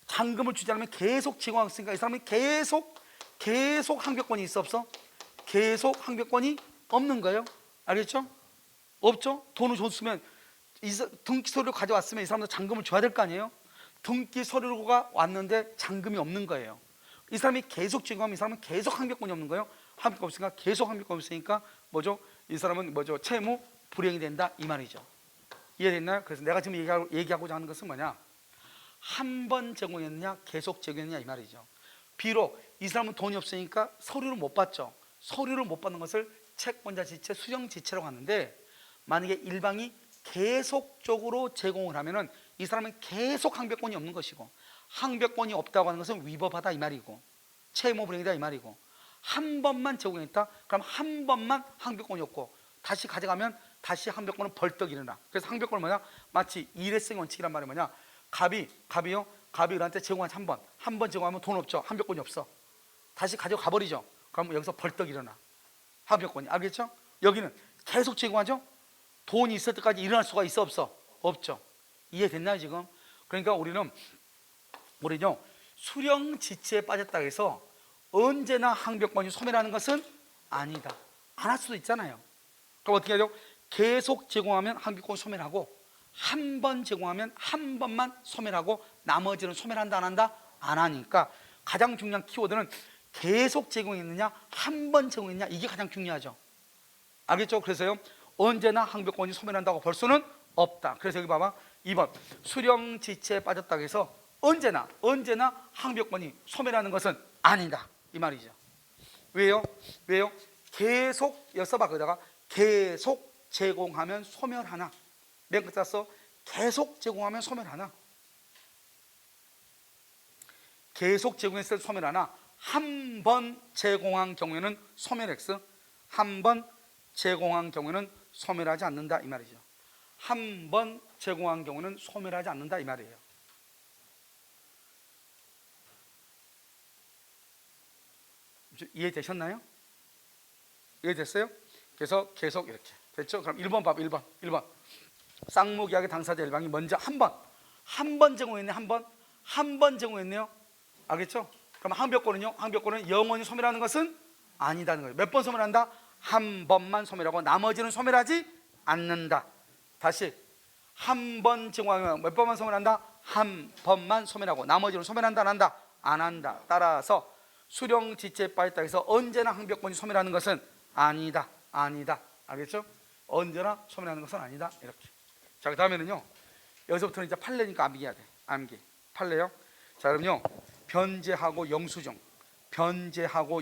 잔금을 주지 않으면 계속 제공했으니까 이 사람은 계속 항변권이 있어 없어? 계속 항변권이 없는 거예요. 알겠죠? 없죠? 돈을 줬으면 등기 서류를 가져왔으면 이 사람도 잔금을 줘야 될 거 아니에요? 등기 서류가 왔는데 잔금이 없는 거예요. 이 사람이 계속 제공하면 이 사람은 계속 항변권이 없는 거예요. 항변권 없으니까 계속 항변권 없으니까 뭐죠? 이 사람은 뭐죠? 채무 불이행이 된다 이 말이죠. 이해됐나요? 그래서 내가 지금 얘기하고자 하는 것은 뭐냐? 한 번 제공했느냐 계속 제공했느냐 이 말이죠. 비록 이 사람은 돈이 없으니까 서류를 못 받죠. 서류를 못 받는 것을 채권자 지체, 수령 지체라고 하는데 만약에 일방이 계속적으로 제공을 하면은 이 사람은 계속 항변권이 없는 것이고 항변권이 없다고 하는 것은 위법하다 이 말이고 채무 불이행이다 이 말이고 한 번만 제공했다 그럼 한 번만 항변권이 없고 다시 가져가면 다시 항변권은 벌떡 일어나. 그래서 항변권은 뭐냐? 마치 일회성 원칙이란 말이 뭐냐? 갑이요 갑이 을한테 제공한 한 번 제공하면 돈 없죠. 항변권이 없어. 다시 가져가 버리죠. 그럼 여기서 벌떡 일어나 항변권이. 알겠죠? 여기는 계속 제공하죠. 돈이 있을 때까지 일어날 수가 있어 없어? 없죠. 이해됐나요 지금? 그러니까 우리는요 수령 지체에 빠졌다 해서 언제나 항변권이 소멸하는 것은 아니다. 안 할 수도 있잖아요. 그럼 어떻게 하죠? 계속 제공하면 항변권 소멸하고 한 번 제공하면 한 번만 소멸하고 나머지는 소멸한다 안 한다? 안 하니까 가장 중요한 키워드는 계속 제공했느냐 한 번 제공했느냐 이게 가장 중요하죠. 알겠죠? 그래서요 언제나 항변권이 소멸한다고 볼 수는 없다. 그래서 여기 봐봐 2번 수령지체에 빠졌다고 해서 언제나 항벽권이 소멸하는 것은 아니다 이 말이죠. 왜요? 계속 써봐. 거기다가 계속 제공하면 소멸하나. 맨 끝에 써 계속 제공하면 소멸하나. 계속 제공했을 때 소멸하나 한 번 제공한 경우에는 소멸 X, 한 번 제공한 경우에는 소멸하지 않는다 이 말이죠. 한 번 제공한 경우는 소멸하지 않는다 이 말이에요. 이해되셨나요? 이해됐어요? 그래서 계속 이렇게 됐죠? 그럼 1번 봐봐. 1번 쌍무계약의 당사자 일방이 먼저 한 번 제공했네. 한 번 제공했네요. 알겠죠? 그럼 항벽권은 영원히 소멸하는 것은 아니다는 거예요. 몇 번 소멸한다? 한 번만 소멸하고 나머지는 소멸하지 않는다. 다시 한 번 제공하면 몇 번만 소멸한다? 한 번만 소멸하고 나머지는 소멸한다 안 한다? 안 한다. 따라서 수령지체에 빠졌다 해서 언제나 항벽권이 소멸하는 것은 아니다. 알겠죠? 언제나 소멸하는 것은 아니다. 이렇게. 자, 그 다음에는요, 여기서부터는 이제 판례니까 암기해야 돼. 암기. 판례요. 자, 그럼요, 변제하고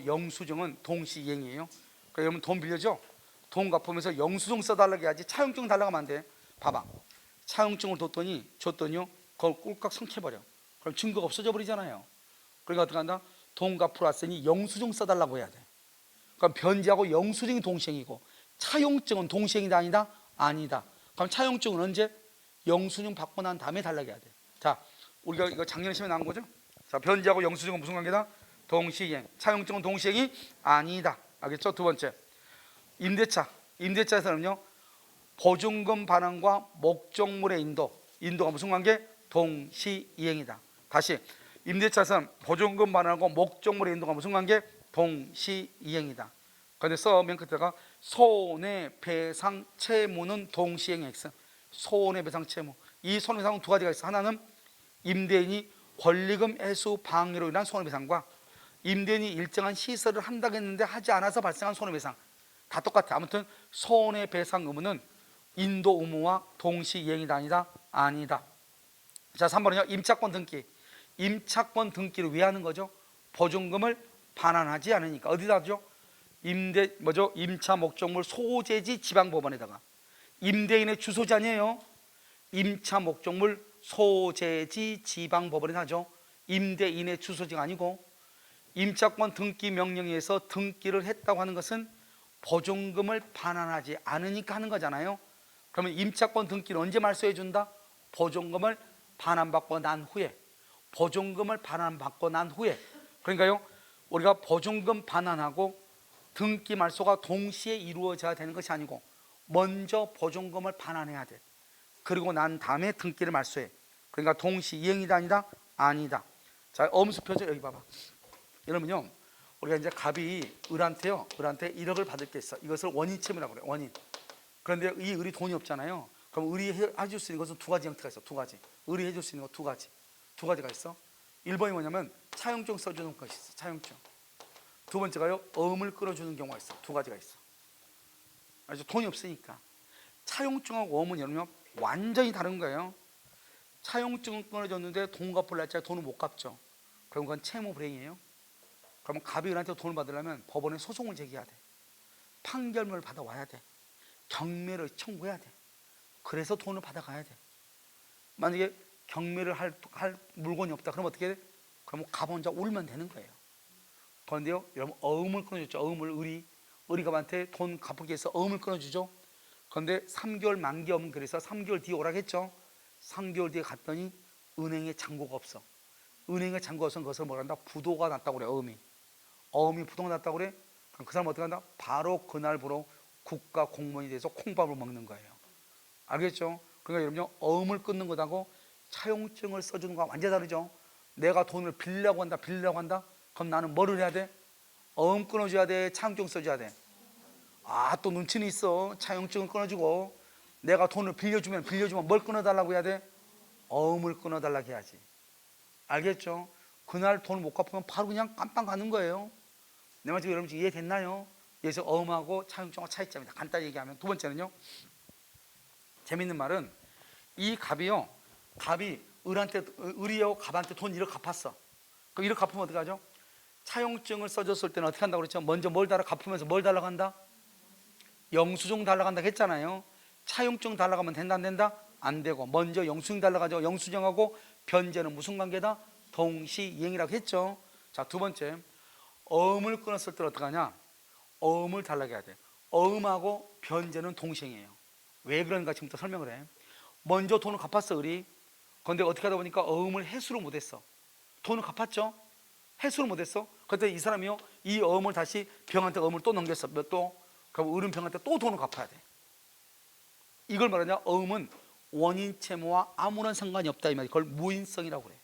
영수증은 동시이행이에요. 그러니까 여러분 돈 빌려줘. 돈 갚으면서 영수증 써달라고 해야지 차용증 달라고 하면 안 돼. 봐봐. 차용증을 줬더니요, 그걸 꿀꺽 성켜버려. 그럼 증거가 없어져 버리잖아요. 그러니까 어떻게 한다? 돈 갚으러 왔으니 영수증 써달라고 해야 돼. 그럼 변제하고 영수증이 동시행이고 차용증은 동시행이다 아니다? 아니다. 그럼 차용증은 언제? 영수증 받고 난 다음에 달라고 해야 돼. 자, 우리가 이거 작년에 시험에 나온 거죠? 자, 변제하고 영수증은 무슨 관계다? 동시행. 차용증은 동시행이 아니다. 알겠죠? 두 번째, 임대차에서는요, 보증금 반환과 목적물의 인도가 무슨 관계? 동시이행이다. 다시, 임대차에서는 보증금 반환하고 목적물의 인도가 무슨 관계? 동시이행이다. 그런데 맨 끝에가 손해배상 채무는 동시행 X. 손해배상 채무. 이 손해배상은 두 가지가 있어. 하나는 임대인이 권리금 회수 방해로 인한 손해배상과 임대인이 일정한 시설을 한다고 했는데 하지 않아서 발생한 손해배상. 다 똑같아. 아무튼 손해배상 의무는 인도 의무와 동시이행이다 아니다. 자, 3번은요, 임차권 등기. 임차권 등기를 왜 하는 거죠? 보증금을 반환하지 않으니까. 어디다 하죠? 임차 목적물 소재지 지방법원에다가. 임대인의 주소지 아니에요. 임차 목적물 소재지 지방법원에 하죠. 임대인의 주소지가 아니고. 임차권 등기 명령에 의해서 등기를 했다고 하는 것은 보증금을 반환하지 않으니까 하는 거잖아요. 그러면 임차권 등기를 언제 말소해 준다? 보증금을 반환받고 난 후에. 그러니까요, 우리가 보증금 반환하고 등기 말소가 동시에 이루어져야 되는 것이 아니고 먼저 보증금을 반환해야 돼. 그리고 난 다음에 등기를 말소해. 그러니까 동시이행이다 아니다. 자, 엄수표죠. 여기 봐봐. 이러면요, 우리가 이제 갑이 을한테 1억을 받을 게 있어. 이것을 원인채무라고 그래. 원인. 그런데 이 을이 돈이 없잖아요. 그럼 을이 해줄 수 있는 것은 두 가지 형태가 있어. 두 가지. 을이 해줄 수 있는 거 두 가지가 있어. 1번이 뭐냐면 차용증 써주는 것이 있어. 차용증. 두 번째가요, 어음을 끌어주는 경우가 있어. 두 가지가 있어. 아주 돈이 없으니까. 차용증하고 어음은 여러분 완전히 다른 거예요. 차용증은 끊어줬는데 돈 갚을 날짜에 돈을 못 갚죠. 그럼 그건 채무 불이행이에요. 그러면 갑이 을한테 돈을 받으려면 법원에 소송을 제기해야 돼. 판결문을 받아와야 돼. 경매를 청구해야 돼. 그래서 돈을 받아가야 돼. 만약에 경매를 할 물건이 없다. 그럼 어떻게 돼? 그럼 갑 혼자 울면 되는 거예요. 그런데요, 여러분, 어음을 끊어줬죠. 어음을 을이 갑한테 돈 갚기 위해서 어음을 끊어주죠. 그런데 3개월 만기 어음, 그래서 3개월 뒤에 오라고 했죠. 3개월 뒤에 갔더니 은행에 잔고가 없어. 은행에 잔고가 없으면 그것을 뭐라 한다? 부도가 났다고 그래. 어음이 부도가 났다고 그래. 그럼 그 사람 어떻게 한다? 바로 그날부로 국가 공무원이 돼서 콩밥을 먹는 거예요. 알겠죠? 그러니까 여러분요, 어음을 끊는 것하고 차용증을 써주는 거와 완전히 다르죠. 내가 돈을 빌려고 한다. 그럼 나는 뭐를 해야 돼? 어음 끊어줘야 돼? 차용증 써줘야 돼? 아, 또 눈치는 있어. 차용증을 끊어주고 내가 돈을 빌려주면 뭘 끊어달라고 해야 돼? 어음을 끊어달라고 해야지. 알겠죠? 그날 돈을 못 갚으면 바로 그냥 깜빵 가는 거예요. 내 말 지금 여러분 이해됐나요? 그래서 어음하고 차용증과 차이점이다. 간단히 얘기하면. 두 번째는요, 재밌는 말은 이 갑이요, 갑이 을이요 갑한테 돈 1억 갚았어. 그럼 1억 갚으면 어떻게 하죠? 차용증을 써줬을 때는 어떻게 한다고 그랬죠? 먼저 뭘 달라 갚으면서 뭘 달라고 한다? 영수증 달라고 한다고 했잖아요. 차용증 달라고 하면 된다 안 된다? 안 되고 먼저 영수증 달라고 하죠. 영수증하고 변제는 무슨 관계다? 동시이행이라고 했죠. 자, 두 번째, 어음을 끊었을 때 어떻게 하냐? 어음을 달라고 해야 돼. 어음하고 변제는 동시행이에요. 왜 그런가 지금부터 설명을 해. 먼저 돈을 갚았어 을이. 그런데 어떻게 하다 보니까 어음을 해수를 못했어. 돈을 갚았죠. 해수를 못했어. 그때 이 사람이요, 이 어음을 다시 병한테 어음을 또 넘겼어. 몇 또? 그럼 을은 병한테 또 돈을 갚아야 돼. 이걸 말하냐? 어음은 원인 채무와 아무런 상관이 없다 이 말이야. 그걸 무인성이라고 그래.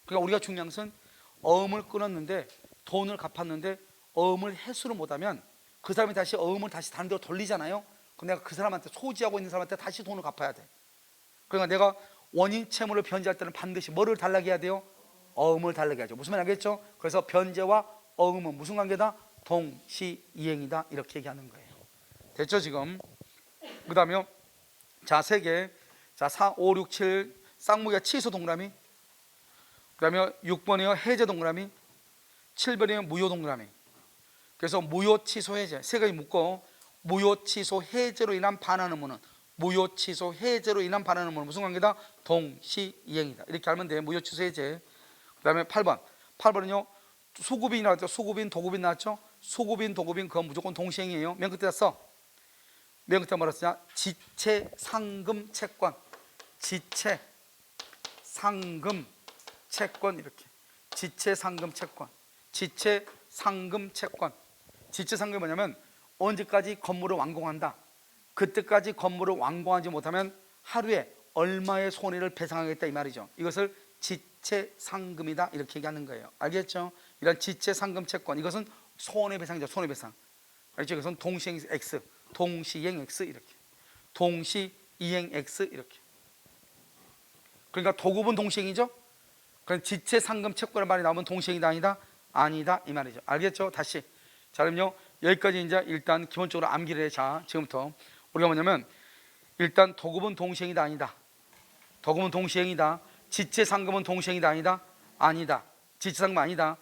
그러니까 우리가 중요한 것은 어음을 끊었는데 돈을 갚았는데 어음을 해수를 못하면 그 사람이 다시 어음을 다시 다른 데로 돌리잖아요. 그럼 내가 그 사람한테 소지하고 있는 사람한테 다시 돈을 갚아야 돼. 그러니까 내가 원인 채무를 변제할 때는 반드시 뭐를 달라고 해야 돼요? 어음을 달라고 해야죠. 무슨 말 알겠죠? 그래서 변제와 어음은 무슨 관계다? 동시이행이다 이렇게 얘기하는 거예요. 됐죠 지금? 그 다음에 자 3개, 자 4, 5, 6, 7 쌍무기가 취소 동그라미, 그 다음에 6번이요 해제 동그라미, 7번이요 무효 동그라미. 그래서 무효 취소 해제 세 가지 묶고, 무효 취소 해제로 인한 반환 의무는, 무효 취소 해제로 인한 반환 의무는 무슨 관계다? 동시이행이다 이렇게 알면 돼. 무효 취소 해제. 그 다음에 8번은요 소급인이 나왔죠. 소급인 도급인 나왔죠. 소급인 도급인 그건 무조건 동시행이에요. 맨 끝에 써. 맨 끝에 뭐라 쓰냐? 지체 상금 채권, 지체 상금 채권 이렇게. 지체 상금 채권, 지체 상금 채권. 지체 상금이 뭐냐면 언제까지 건물을 완공한다. 그때까지 건물을 완공하지 못하면 하루에 얼마의 손해를 배상하겠다 이 말이죠. 이것을 지체 상금이다 이렇게 얘기하는 거예요. 알겠죠? 이런 지체 상금 채권, 이것은 손해배상이죠. 손해배상. 알죠? 이것은 동시행 X, 동시행 X 이렇게, 동시이행 X 이렇게. 그러니까 도급은 동시행이죠. 그럼 지체 상금 채권의 말이 나오면 동시행이다 아니다? 아니다 이 말이죠. 알겠죠? 다시. 자 그럼요 여기까지 이제 일단 기본적으로 암기를 해. 자 지금부터 우리가 뭐냐면 일단 도급은 동시행이다 아니다? 도급은 동시행이다. 지체 상금은 동시행이다 아니다? 아니다. 지체 상금 아니다.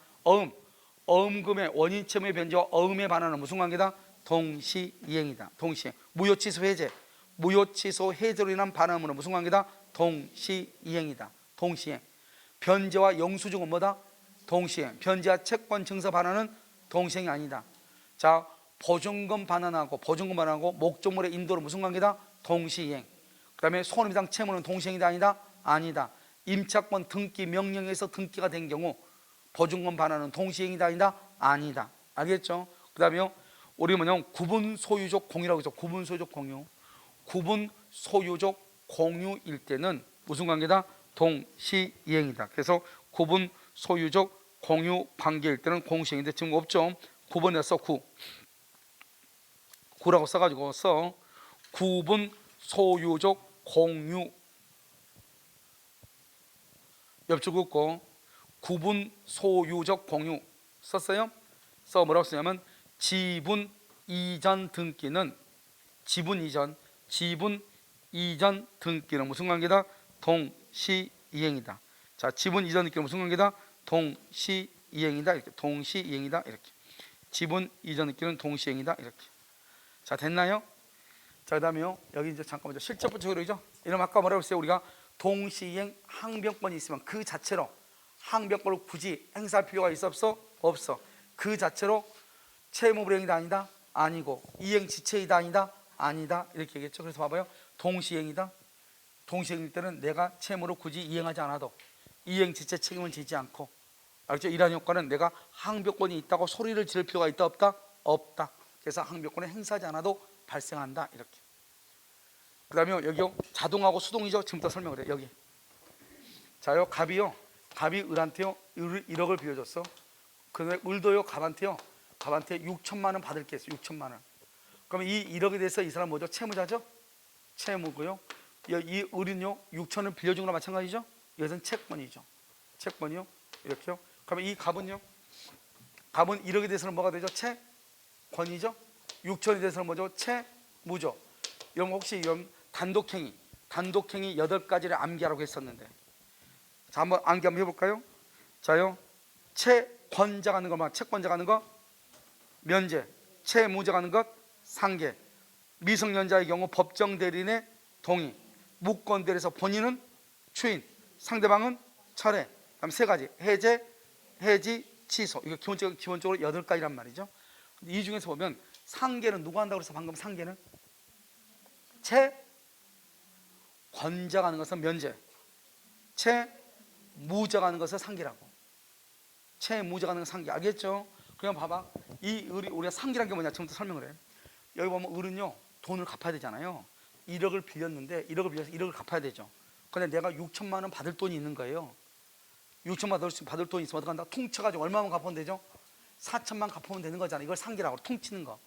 어음금의 원인 채무의 변제와 어음의 반환은 무슨 관계다? 동시이행이다. 동시행. 무효 취소 해제, 무효 취소 해제로 인한 반환은 무슨 관계다? 동시이행이다. 동시행. 변제와 영수증은 뭐다? 동시행. 변제와 채권 증서 반환은 동시행이 아니다. 자 보증금 반환하고 목적물의 인도는 무슨 관계다? 동시이행. 그 다음에 손해배상 채무는 동시행이다 아니다? 아니다. 임차권 등기 명령에서 등기가 된 경우 보증금 반환은 동시행이다 아니다? 아니다. 알겠죠? 그 다음에 우리 뭐냐면 구분 소유적 공유라고 해서 구분 소유적 공유. 구분 소유적 공유일 때는 무슨 관계다? 동시이행이다. 그래서 구분 소유적 공유 관계일 때는 공시행인데 지금 없죠? 9번에 써 9라고 써가지고 써. 구분 소유적 공유 옆줄 긋고 구분 소유적 공유 썼어요? 써 뭐라고 쓰냐면 지분 이전 등기는 지분 이전 등기는 무슨 관계다? 동시이행이다. 자 지분 이전 등기는 무슨 관계다? 동시이행이다 이렇게. 동시이행이다 이렇게. 지분 이전 등기는 동시이행이다 이렇게. 자 됐나요? 자 그다음에요 여기 이제 잠깐만요 실적 부처이죠. 이러면 아까 뭐라고 했어요? 우리가 동시이행 항변권이 있으면 그 자체로 항변권을 굳이 행사할 필요가 있어 없어? 없어. 그 자체로 채무불이행이다 아니다? 아니고 이행지체이다 아니다? 아니다 이렇게 얘기했죠. 그래서 봐봐요 동시이행이다. 동시이행일 때는 내가 채무를 굳이 이행하지 않아도 이행지체 책임을 지지 않고, 알죠? 이러한 효과는 내가 항변권이 있다고 소리를 지를 필요가 있다 없다? 없다. 그래서 항변권을 행사하지 않아도 발생한다 이렇게. 그 다음에 여기요 자동하고 수동이죠. 지금부터 설명을 해. 여기 자요 갑이 을한테요 1억을 빌려줬어. 그다음에 을도요 갑한테 6천만 원 받을 게 있어. 6천만 원. 그러면 이 1억에 대해서 이 사람 뭐죠? 채무자죠. 채무고요. 이 을은요 6천을 빌려준 거랑 마찬가지죠. 이것은 채권이죠. 채권이요 이렇게요. 그러면 이 갑은 1억에 대해서는 뭐가 되죠? 채권이죠. 6천에 대해서는 뭐죠? 채무죠. 이런 혹시 이런 단독행위 단독행위 8가지를 암기하라고 했었는데, 자 한번 암기 한번 해볼까요? 자요, 채권자가 하는 것만, 채권자가 하는 거 면제, 채무자가 하는 것 상계, 미성년자의 경우 법정 대리인의 동의, 무권 대리에서 본인은 추인, 상대방은 철회. 그다음 3가지 해제, 해지, 취소. 이거 기본적으로 8가지란 말이죠. 근데 이 중에서 보면 상계는 누가 한다고 그래서 방금 상계는 채권자가 하는 것은 면제, 채무자가 하는 것은 상계라고. 채무자가 하는 건 상계, 알겠죠? 그냥 봐봐, 이 우리가 상계란 게 뭐냐 처음부터 설명을 해. 여기 보면 을은요 돈을 갚아야 되잖아요. 1억을 빌렸는데 1억을 빌려서 1억을 갚아야 되죠. 근데 내가 6천만 원 받을 돈이 있는 거예요. 6천만 원 받을 돈이 있으면 어떡한다? 퉁쳐가지고 얼마만 갚으면 되죠? 4천만 갚으면 되는 거잖아. 이걸 상계라고, 퉁치는 거.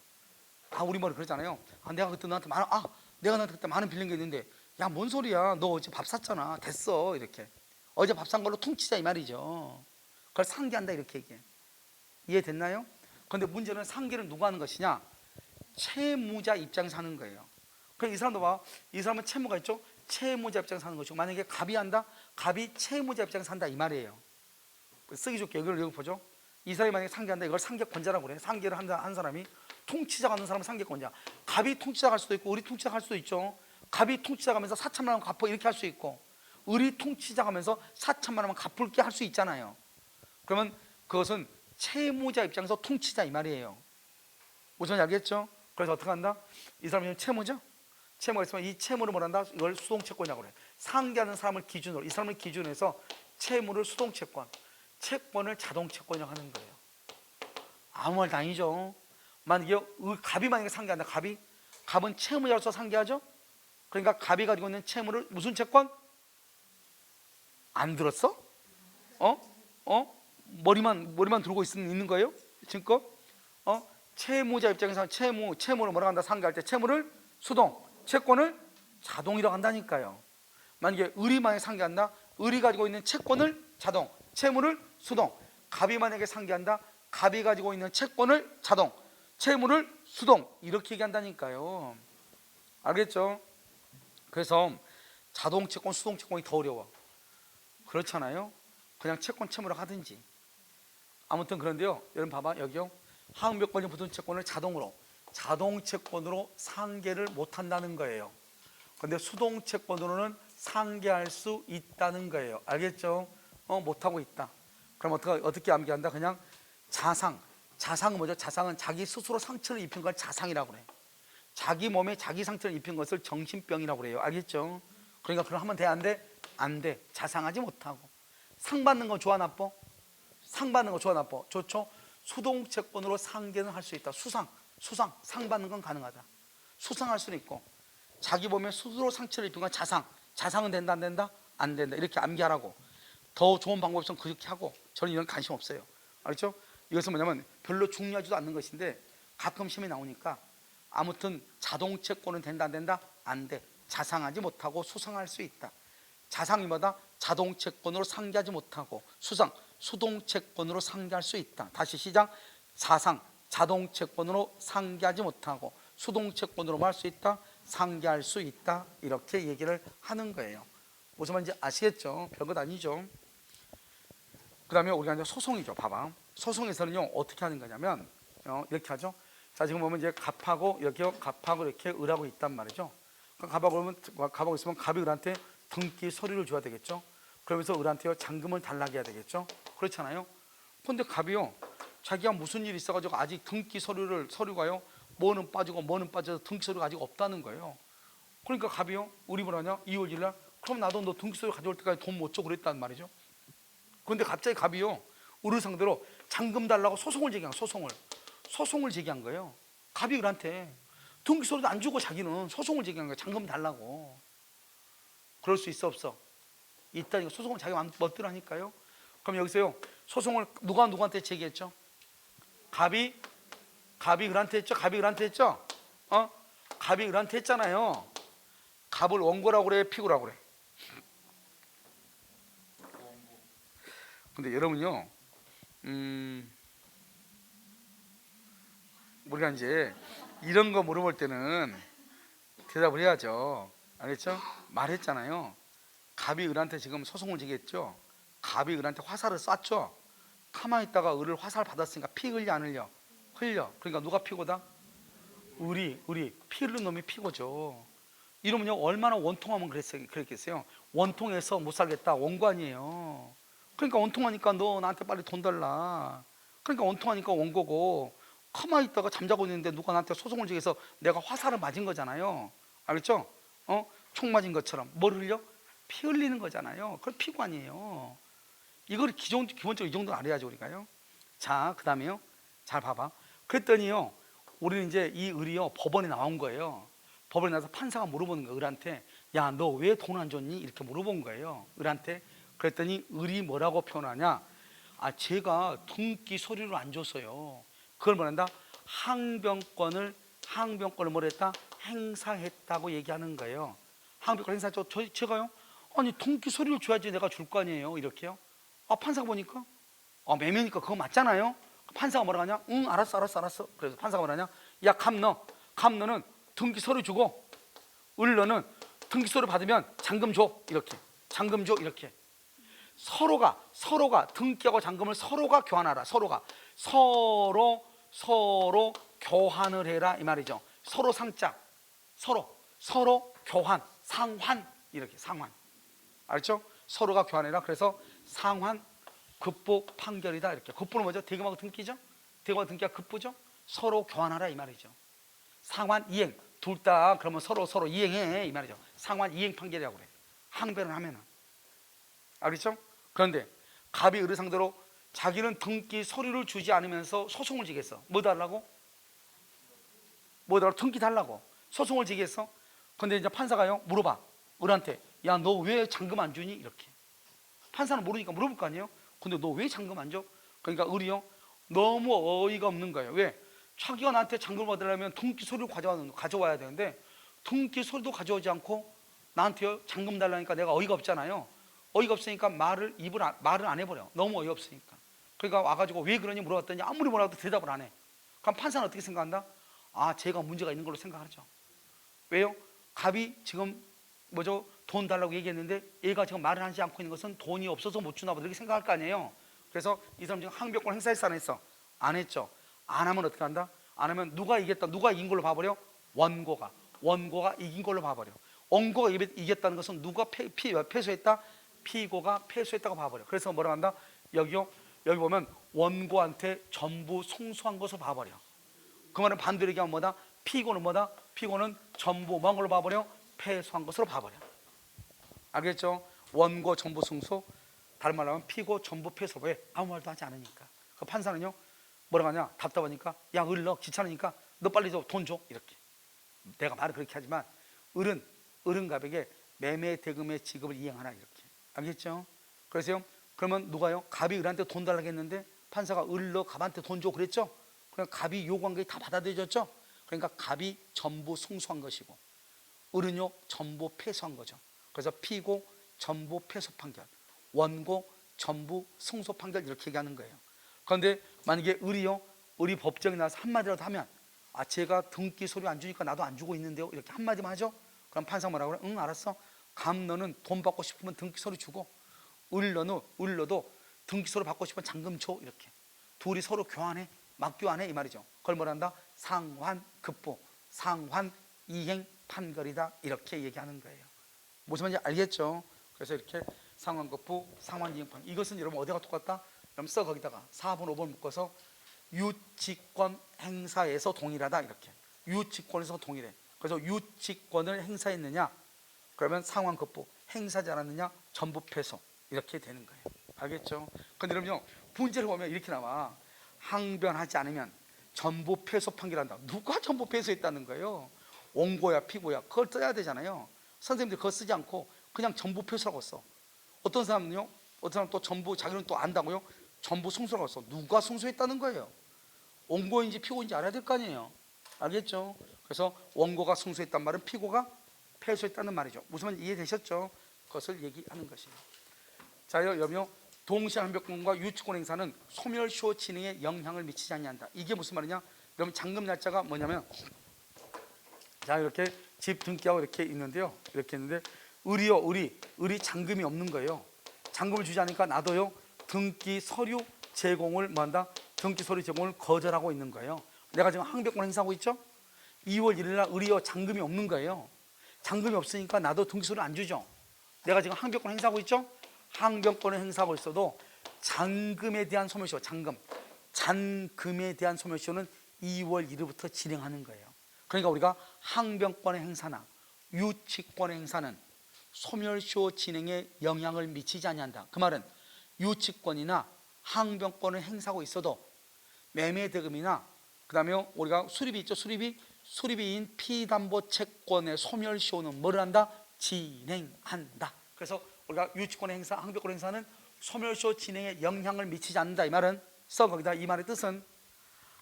아, 우리 머리 그러잖아요. 아, 내가 그때 너한테 내가 너한테 그때 많은 빌린 게 있는데, 야, 뭔 소리야? 너 어제 밥 샀잖아. 됐어. 이렇게. 어제 밥 산 걸로 퉁치자 이 말이죠. 그걸 상계한다 이렇게 얘기해. 이해됐나요? 그런데 문제는 상계를 누가 하는 것이냐? 채무자 입장에서 하는 거예요. 그럼 이 사람도 봐. 이 사람은 채무가 있죠? 채무자 입장에서 하는 것이고, 만약에 갑이 한다? 갑이 채무자 입장에서 한다 이 말이에요. 쓰기 좋게 이걸 여기 보죠. 이 사람이 만약에 상계한다, 이걸 상계권자라고 그래. 상계를 한 사람이, 통치자가 하는 사람은 상계권자. 갑이 통치자가 할 수도 있고 을이 통치자가 할 수도 있죠. 갑이 통치자가 하면서 4천만 원 갚어 이렇게 할 수 있고, 을이 통치자가 하면서 4천만 원만 갚을게 할 수 있잖아요. 그러면 그것은 채무자 입장에서 통치자 이 말이에요. 무슨 알겠죠? 그래서 어떻게 한다? 이 사람이 채무죠? 채무가 있으면 이 채무를 뭐란다? 이걸 수동채권이라고 그래. 상계하는 사람을 기준으로, 이 사람을 기준으로 해서 채무를 수동채권, 채권을 자동채권이라고 하는 거예요. 아무 말도 아니죠. 만약에 갑이 만약에 상계한다, 갑은 채무자로서 상계하죠? 그러니까 갑이 가지고 있는 채무를 무슨 채권? 안 들었어? 머리만 들고 있는 거예요? 지금껏? 채무자 입장에서 채무를 뭐라고 한다? 상계할 때 채무를 수동, 채권을 자동이라고 한다니까요. 만약에 을이 만약에 상계한다, 을이 가지고 있는 채권을 자동, 채무를 수동. 갑이 만약에 상계한다, 갑이 가지고 있는 채권을 자동, 채무를 수동. 이렇게 얘기한다니까요. 알겠죠? 그래서 자동 채권, 수동 채권이 더 어려워. 그렇잖아요. 그냥 채권, 채무라고 하든지. 아무튼 그런데요, 여러분 봐봐, 여기요, 항목 권리 부분 채권을 자동 채권으로 상계를 못 한다는 거예요. 그런데 수동 채권으로는 상계할 수 있다는 거예요. 알겠죠? 못 하고 있다. 그럼 어떻게 암기한다? 그냥 자상은 뭐죠? 자상은 자기 스스로 상처를 입힌 걸 자상이라고 그래. 자기 몸에 자기 상처를 입힌 것을 정신병이라고 그래요. 알겠죠? 그러니까 그럼 하면 돼, 안 돼? 안 돼. 자상하지 못하고. 상 받는 건 좋아, 나빠? 상 받는 거 좋아, 나빠? 좋죠? 수동 채권으로 상계는 할 수 있다. 수상, 상 받는 건 가능하다. 수상할 수는 있고, 자기 몸에 스스로 상처를 입힌 건 자상은 된다, 안 된다? 안 된다. 이렇게 암기하라고. 더 좋은 방법이 있으면 그렇게 하고, 저는 이런 관심 없어요. 알죠? 이것은 뭐냐면 별로 중요하지도 않는 것인데 가끔 시험에 나오니까, 아무튼 자동 채권은 된다, 안 된다? 안 돼. 자상하지 못하고 수상할 수 있다. 자상이 뭐다? 자동 채권으로 상계하지 못하고, 수동 채권으로 상계할 수 있다. 다시 시작. 자동 채권으로 상계하지 못하고 수동 채권으로 뭐 할 수 있다? 상계할 수 있다. 이렇게 얘기를 하는 거예요. 무슨 말인지 아시겠죠? 별것 아니죠. 그 다음에 우리가 이제 소송이죠. 봐봐. 소송에서는요, 어떻게 하는 거냐면, 이렇게 하죠. 자, 지금 보면 이제 갑하고, 여기요, 갑하고 이렇게 을하고 있단 말이죠. 갑하고 있으면 갑이 을한테 등기 서류를 줘야 되겠죠. 그러면서 을한테요, 잔금을 달라고 해야 되겠죠. 그렇잖아요. 근데 갑이요, 자기가 무슨 일이 있어가지고 아직 등기 서류가요, 뭐는 빠지고 뭐는 빠져서 등기 서류가 아직 없다는 거예요. 그러니까 갑이요, 을이 뭐라냐? 2월일날, 그럼 나도 너 등기 서류 가져올 때까지 돈 못 줘 그랬단 말이죠. 그런데 갑자기 갑이요, 을을 상대로 잔금 달라고 소송을 제기한 거예요. 갑이 을한테 등기 서류도 안 주고 자기는 소송을 제기한 거예요. 잔금 달라고. 그럴 수 있어, 없어? 있다니까. 소송을 자기 멋대로 하니까요. 그럼 여기서요, 소송을 누가 누구한테 제기했죠? 갑이 을한테 했죠? 갑이 을한테 했잖아요. 갑을 원고라고 그래, 피고라고 그래? 근데 여러분요, 우리가 이제 이런 거 물어볼 때는 대답을 해야죠. 알겠죠? 말했잖아요. 갑이 을한테 지금 소송을 제기했죠. 갑이 을한테 화살을 쐈죠. 가만히 있다가 을을 화살 받았으니까 피 흘려 안 흘려? 흘려. 그러니까 누가 피고다? 을이 피 흘린 놈이 피고죠. 이러면요 얼마나 원통하면 그랬겠어요. 원통해서 못 살겠다 원관이에요. 그러니까 원통하니까 너 나한테 빨리 돈 달라. 그러니까 원통하니까 원고고, 가만히 있다가 잠자고 있는데 누가 나한테 소송을 제기해서 내가 화살을 맞은 거잖아요. 알겠죠? 총 맞은 것처럼 뭘 흘려? 피 흘리는 거잖아요. 그건 피관이에요. 이걸 기본적으로 이 정도는 알아야죠 우리가요. 자, 그 다음에요. 잘 봐봐. 그랬더니요 우리는 이제 이 을이요 법원에 나온 거예요. 법원에 나와서 판사가 물어보는 거예요 을한테. 야, 너 왜 돈 안 줬니? 이렇게 물어본 거예요 을한테. 그랬더니 을이 뭐라고 표현하냐? 아, 제가 등기 서류를 안 줬어요. 그걸 뭐란다? 항변권을 뭐라 했다? 행사했다고 얘기하는 거예요. 항변권 행사했죠. 제가요? 아니 등기 서류를 줘야지 내가 줄 거 아니에요. 이렇게요. 아, 판사가 보니까 매매니까 그거 맞잖아요. 판사가 뭐라 하냐? 응, 알았어. 그래서 판사가 뭐라 하냐? 야, 감너는 등기 서류 주고 을너는 등기 서류 받으면 잔금 줘. 이렇게. 잔금 줘. 이렇게. 서로가 등기하고 잔금을 서로가 교환하라. 서로 교환을 해라 이 말이죠. 서로 상자, 서로 교환, 상환, 이렇게 상환. 알죠? 서로가 교환해라. 그래서 상환 급부 판결이다. 이렇게. 급부는 뭐죠? 대금하고 등기죠. 대금하고 등기가 급부죠. 서로 교환하라 이 말이죠. 상환 이행 둘 다 그러면 서로 이행해 이 말이죠. 상환 이행 판결이라고 그래. 항변을 하면은. 알겠죠? 그런데 갑이 을을 상대로 자기는 등기 서류를 주지 않으면서 소송을 제기했어. 뭐 달라고? 등기 달라고 소송을 제기했어. 근데 이제 판사가요 물어봐 을한테. 야, 너 왜 잔금 안 주니? 이렇게. 판사는 모르니까 물어볼 거 아니에요. 근데 너 왜 잔금 안 줘? 그러니까 을이요 너무 어이가 없는 거예요. 왜? 자기가 나한테 잔금을 받으려면 등기 서류를 가져와야 되는데 등기 서류도 가져오지 않고 나한테 잔금 달라니까 내가 어이가 없잖아요. 어이가 없으니까 말을 안 해버려. 너무 어이없으니까. 그러니까 와가지고 왜 그러니 물어봤더니 아무리 뭐라도 대답을 안 해. 그럼 판사는 어떻게 생각한다? 아, 제가 문제가 있는 걸로 생각하죠. 왜요? 갑이 지금 돈 달라고 얘기했는데 얘가 지금 말을 하지 않고 있는 것은 돈이 없어서 못 주나 보다 이렇게 생각할 거 아니에요. 그래서 이 사람 지금 항변권 행사했어 안 했어? 안 했죠. 안 하면 어떻게 한다? 안 하면 누가 이겼다? 누가 이긴 걸로 봐버려? 원고가 이긴 걸로 봐버려. 원고가 이겼다는 것은 누가 패소했다? 피고가 패소했다고 봐버려. 그래서 뭐라고 한다? 여기 보면 원고한테 전부 송수한 것을 봐버려. 그 말은 반대로 얘기하면 뭐다? 피고는 뭐다? 피고는 전부 뭔 걸로 봐버려? 패소한 것으로 봐버려. 알겠죠? 원고 전부 승소. 다른 말로 하면 피고 전부 패소. 왜? 아무 말도 하지 않으니까. 그 판사는요 뭐라고 하냐? 답답하니까 야, 을 너 귀찮으니까 너 빨리 돈 줘. 이렇게. 내가 말을 그렇게 하지만 을은 갑에게 매매 대금의 지급을 이행하라 이렇게. 알겠죠? 그래서요 그러면 누가요? 갑이 을한테 돈 달라고 했는데 판사가 을너 갑한테 돈 줘 그랬죠? 그러니까 갑이 요구한 게 다 받아들여졌죠? 그러니까 갑이 전부 승소한 것이고 을은요 전부 패소한 거죠. 그래서 피고 전부 패소 판결, 원고 전부 승소 판결 이렇게 얘기하는 거예요. 그런데 만약에 을이 법정에 나와서 한마디라도 하면 아, 제가 등기 서류 안 주니까 나도 안 주고 있는데요 이렇게 한마디만 하죠? 그럼 판사가 뭐라고 그래? 응, 알았어. 감 너는 돈 받고 싶으면 등기 서류 주고 을너도 등기 서류 받고 싶으면 잔금 줘. 이렇게 둘이 서로 교환해, 맞교환해 이 말이죠. 그걸 뭐라 한다? 상환 급부, 상환 이행 판결이다 이렇게 얘기하는 거예요. 무슨 말인지 알겠죠? 그래서 이렇게 상환 급부, 상환 이행 판결. 이것은 여러분 어디가 똑같다? 그럼 써 거기다가 4번 5번 묶어서 유치권 행사에서 동일하다 이렇게. 유치권에서 동일해. 그래서 유치권을 행사했느냐? 그러면 상환 급부, 행사하지 않았느냐? 전부 패소 이렇게 되는 거예요. 알겠죠? 근데 여러분요 문제를 보면 이렇게 나와. 항변하지 않으면 전부 패소 판결한다. 누가 전부 패소했다는 거예요? 원고야 피고야 그걸 써야 되잖아요. 선생님들 그거 쓰지 않고 그냥 전부 패소라고 써. 어떤 사람은요 어떤 사람 또 전부 자기는 또 안다고요 전부 승소라고 써. 누가 승소했다는 거예요? 원고인지 피고인지 알아야 될 거 아니에요. 알겠죠? 그래서 원고가 승소했단 말은 피고가 패소했다는 말이죠. 무슨 말인지 이해되셨죠? 그것을 얘기하는 것이에요. 자, 여러분요 동시 항변권과 유치권 행사는 소멸시효 진행에 영향을 미치지 않는다. 이게 무슨 말이냐? 여러분 잔금 날짜가 뭐냐면 자, 이렇게 집 등기하고 이렇게 있는데요. 이렇게 있는데 을이요, 을이 잔금이 없는 거예요. 잔금을 주지 않으니까 나도요 등기 서류 제공을 뭐한다? 등기 서류 제공을 거절하고 있는 거예요. 내가 지금 항변권 행사하고 있죠. 2월 1일 날 을이요 잔금이 없는 거예요. 잔금이 없으니까 나도 등기 서류 안 주죠. 내가 지금 항변권 행사하고 있죠. 항변권을 행사하고 있어도 잔금에 대한 소멸시효, 잔금에 대한 소멸시효는 2월 1일부터 진행하는 거예요. 그러니까 우리가 항변권의 행사나 유치권의 행사는 소멸시효 진행에 영향을 미치지 않는다. 그 말은 유치권이나 항변권을 행사하고 있어도 매매대금이나 그 다음에 우리가 수리비 있죠. 수리비인 피담보 채권의 소멸시효는 뭐를 한다? 진행한다. 그래서 우리가 유치권의 행사, 항변권 행사는 소멸시효 진행에 영향을 미치지 않는다. 이 말은 거기다 이 말의 뜻은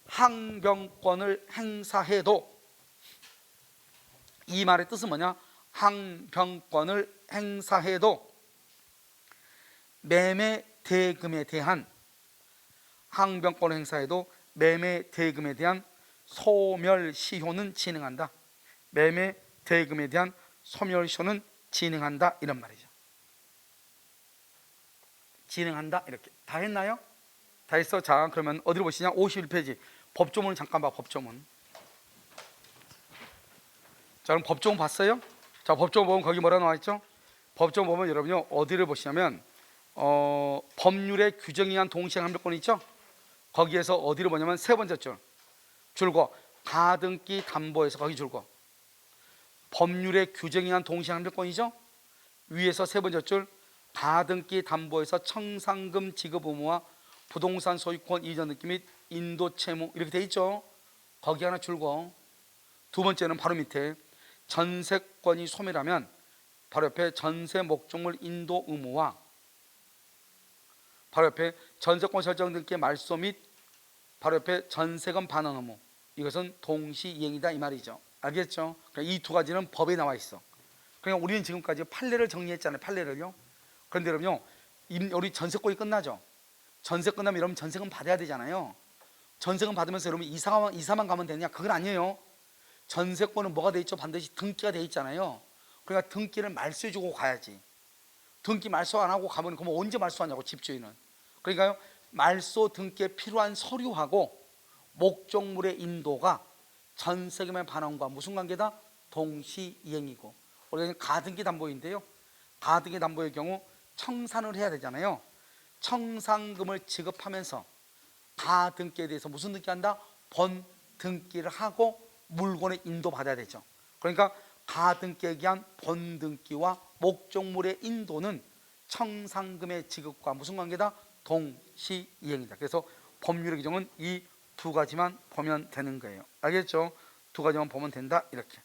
항변권을 행사해도, 이 말의 뜻은 뭐냐? 항변권을 행사해도 매매대금에 대한, 항변권을 행사해도 매매대금에 대한 소멸시효는 진행한다. 매매대금에 대한 소멸시효는 진행한다, 이런 말이죠. 진행한다, 이렇게. 다 했나요? 다 했어. 자, 그러면 어디로 보시냐? 51페이지 법조문을 잠깐 봐. 법조문. 자, 그럼 법조문 봤어요? 자, 법조문 보면 거기 뭐라 나와 있죠? 법조문 보면 여러분요 어디를 보시냐면 법률의 규정에 의한 동시행 항변권이 있죠? 거기에서 어디를 보냐면 세 번째 줄거 가등기 담보에서 거기 줄거 법률의 규정에 의한 동시행 항변권이죠? 위에서 세 번째 줄 가등기 담보에서 청산금 지급 의무와 부동산 소유권 이전 등기 및 인도 채무 이렇게 돼 있죠? 거기 하나 줄거. 두 번째는 바로 밑에 전세권이 소멸하면 바로 옆에 전세 목적물 인도 의무와 바로 옆에 전세권 설정 등기의 말소 및 바로 옆에 전세금 반환 의무, 이것은 동시이행이다, 이 말이죠. 알겠죠? 그러니까 이 두 가지는 법에 나와 있어. 그러니까 우리는 지금까지 판례를 정리했잖아요. 판례를요. 그런데 여러분요 우리 전세권이 끝나죠. 전세 끝나면 여러분 전세금 받아야 되잖아요. 전세금 받으면서 여러분 이사만 가면 되냐? 그건 아니에요. 전세권은 뭐가 돼 있죠? 반드시 등기가 돼 있잖아요. 그러니까 등기를 말소해 주고 가야지. 등기 말소 안 하고 가면 그럼 언제 말소하냐고, 집주인은. 그러니까요 말소 등기에 필요한 서류하고 목적물의 인도가 전세금의 반환과 무슨 관계다? 동시이행이고. 우리가 가등기 담보인데요, 가등기 담보의 경우 청산을 해야 되잖아요. 청산금을 지급하면서 가등기에 대해서 무슨 등기한다? 본 등기를 하고 물건의 인도 받아야 되죠. 그러니까 가등기에 의한 본등기와 목적물의 인도는 청산금의 지급과 무슨 관계다? 동시이행이다. 그래서 법률의 규정은 이 두 가지만 보면 되는 거예요. 알겠죠? 두 가지만 보면 된다, 이렇게.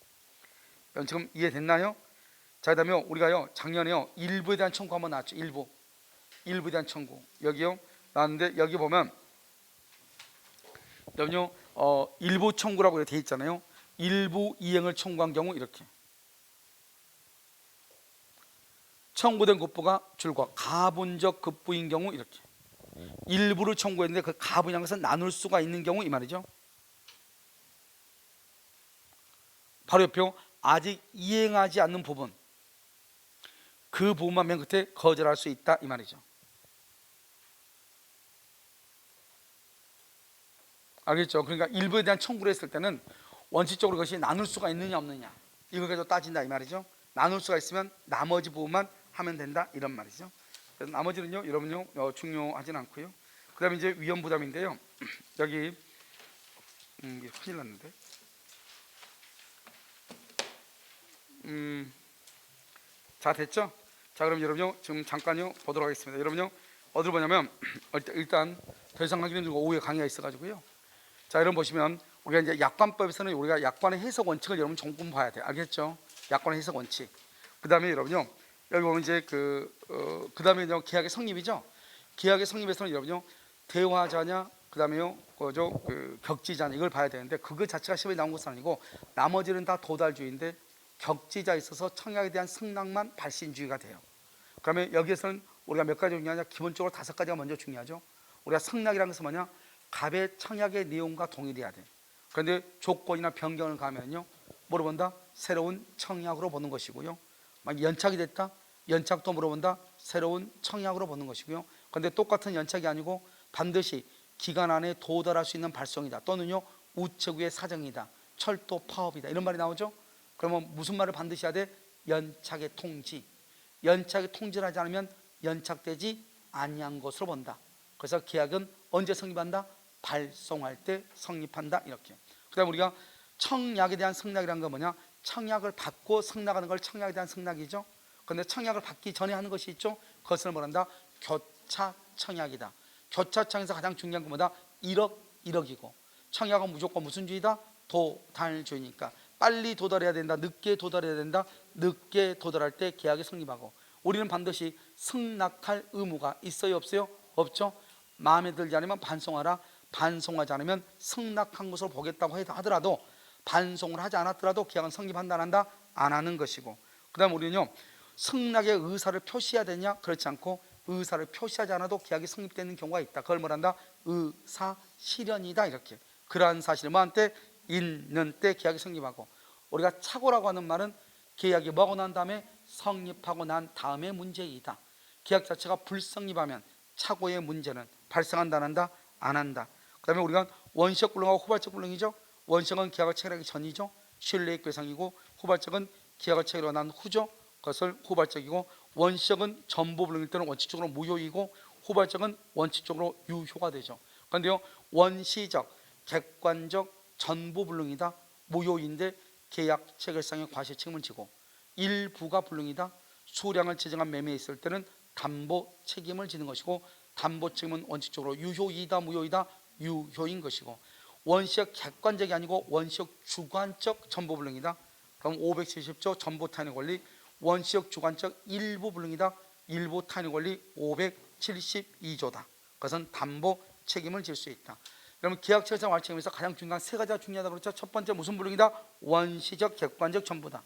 지금 이해됐나요? 자, 그다음에 우리가요 작년에요 일부에 대한 청구 한번 나왔죠. 일부에 대한 청구 여기요 나왔는데, 여기 보면 여러분요 일부 청구라고 되어 있잖아요. 일부 이행을 청구한 경우 이렇게 청구된 급부가 줄과 가분적 급부인 경우 이렇게 일부를 청구했는데 그 가분이라는 것은 나눌 수가 있는 경우, 이 말이죠. 바로 옆에 아직 이행하지 않는 부분, 그 부분만 맨 끝에 거절할 수 있다, 이 말이죠. 알겠죠? 그러니까 일부에 대한 청구를 했을 때는 원칙적으로 그것이 나눌 수가 있느냐 없느냐 이걸 가지고 따진다, 이 말이죠. 나눌 수가 있으면 나머지 부분만 하면 된다, 이런 말이죠. 그래서 나머지는요 여러분요 중요하진 않고요. 그 다음에 이제 위험부담인데요. 여기 큰일 났는데 자, 됐죠? 자, 그럼 여러분요 지금 잠깐요 보도록 하겠습니다. 여러분요 어디를 보냐면 일단 더 이상 하기는 좀 오후에 강의가 있어가지고요. 자, 여러분 보시면 우리가 이제 약관법에서는 우리가 약관의 해석 원칙을 여러분 조금 봐야 돼요. 알겠죠? 약관의 해석 원칙. 그 다음에 여러분요 여기 보면 이제 그 다음에 계약의 성립이죠. 계약의 성립에서는 여러분요 대화자냐 그 다음에요 그 격지자냐 이걸 봐야 되는데, 그거 자체가 시험에 나온 것은 아니고 나머지는 다 도달주의인데 격지자에 있어서 청약에 대한 승낙만 발신주의가 돼요. 그러면 여기에서는 우리가 몇 가지 중요하냐? 기본적으로 5가지가 먼저 중요하죠. 우리가 승낙이라는 것은 뭐냐? 갑의 청약의 내용과 동일해야 돼. 그런데 조건이나 변경을 가면요 뭐로 본다? 새로운 청약으로 보는 것이고요. 막 연착이 됐다? 연착도 물어본다? 새로운 청약으로 보는 것이고요. 그런데 똑같은 연착이 아니고 반드시 기간 안에 도달할 수 있는 발송이다, 또는요 우체국의 사정이다, 철도 파업이다, 이런 말이 나오죠. 그러면 무슨 말을 반드시 해야 돼? 연착의 통지. 연착의 통지를 하지 않으면 연착되지 아니한 것으로 본다. 그래서 계약은 언제 성립한다? 발송할 때 성립한다, 이렇게. 그 다음에 우리가 청약에 대한 승낙이라는 건 뭐냐? 청약을 받고 승낙하는 걸 청약에 대한 승낙이죠. 그런데 청약을 받기 전에 하는 것이 있죠. 그것을 뭐란다? 교차 청약이다. 교차 청약에서 가장 중요한 건 뭐다? 1억이고, 청약은 무조건 무슨 주의다? 도달주의니까 빨리 도달해야 된다, 늦게 도달해야 된다. 늦게 도달할 때 계약이 성립하고, 우리는 반드시 승낙할 의무가 있어요, 없어요? 없죠. 마음에 들지 않으면 반송하라. 반송하지 않으면 승낙한 것으로 보겠다고 하더라도, 반송을 하지 않았더라도 계약은 성립한다, 안 한다? 안 하는 것이고, 그 다음 우리는요 승낙의 의사를 표시해야 되냐? 그렇지 않고 의사를 표시하지 않아도 계약이 성립되는 경우가 있다. 그걸 뭐란다? 의사실현이다, 이렇게. 그러한 사실이 뭐한테? 있는 때 계약이 성립하고, 우리가 착오라고 하는 말은 계약이 뭐하고 난 다음에? 성립하고 난 다음의 문제이다. 계약 자체가 불성립하면 착오의 문제는 발생한다, 안 한다? 안 한다. 그 다음에 우리가 원시적 불능하고 후발적 불능이죠. 원시적은 계약을 체결하기 전이죠. 신뢰익 배상이고, 후발적은 계약을 체결하고 난 후죠. 그것을 후발적이고, 원시적은 전부 불능일 때는 원칙적으로 무효이고, 후발적은 원칙적으로 유효가 되죠. 그런데요 원시적, 객관적 전부 불능이다, 무효인데 계약 체결상의 과실 책임을 지고, 일부가 불능이다, 수량을 지정한 매매에 있을 때는 담보 책임을 지는 것이고, 담보 책임은 원칙적으로 유효이다, 무효이다? 유효인 것이고, 원시적 객관적이 아니고 원시적 주관적 전부 불능이다. 그럼 570조 전부 타인의 권리, 원시적 주관적 일부 불능이다. 일부 타인의 권리 572조다. 그것은 담보 책임을 질 수 있다. 그러면 계약 체결상 과실 책임에서 가장 중요한 세 가지가 중요하다고 그랬죠. 첫 번째 무슨 불능이다? 원시적 객관적 전부다.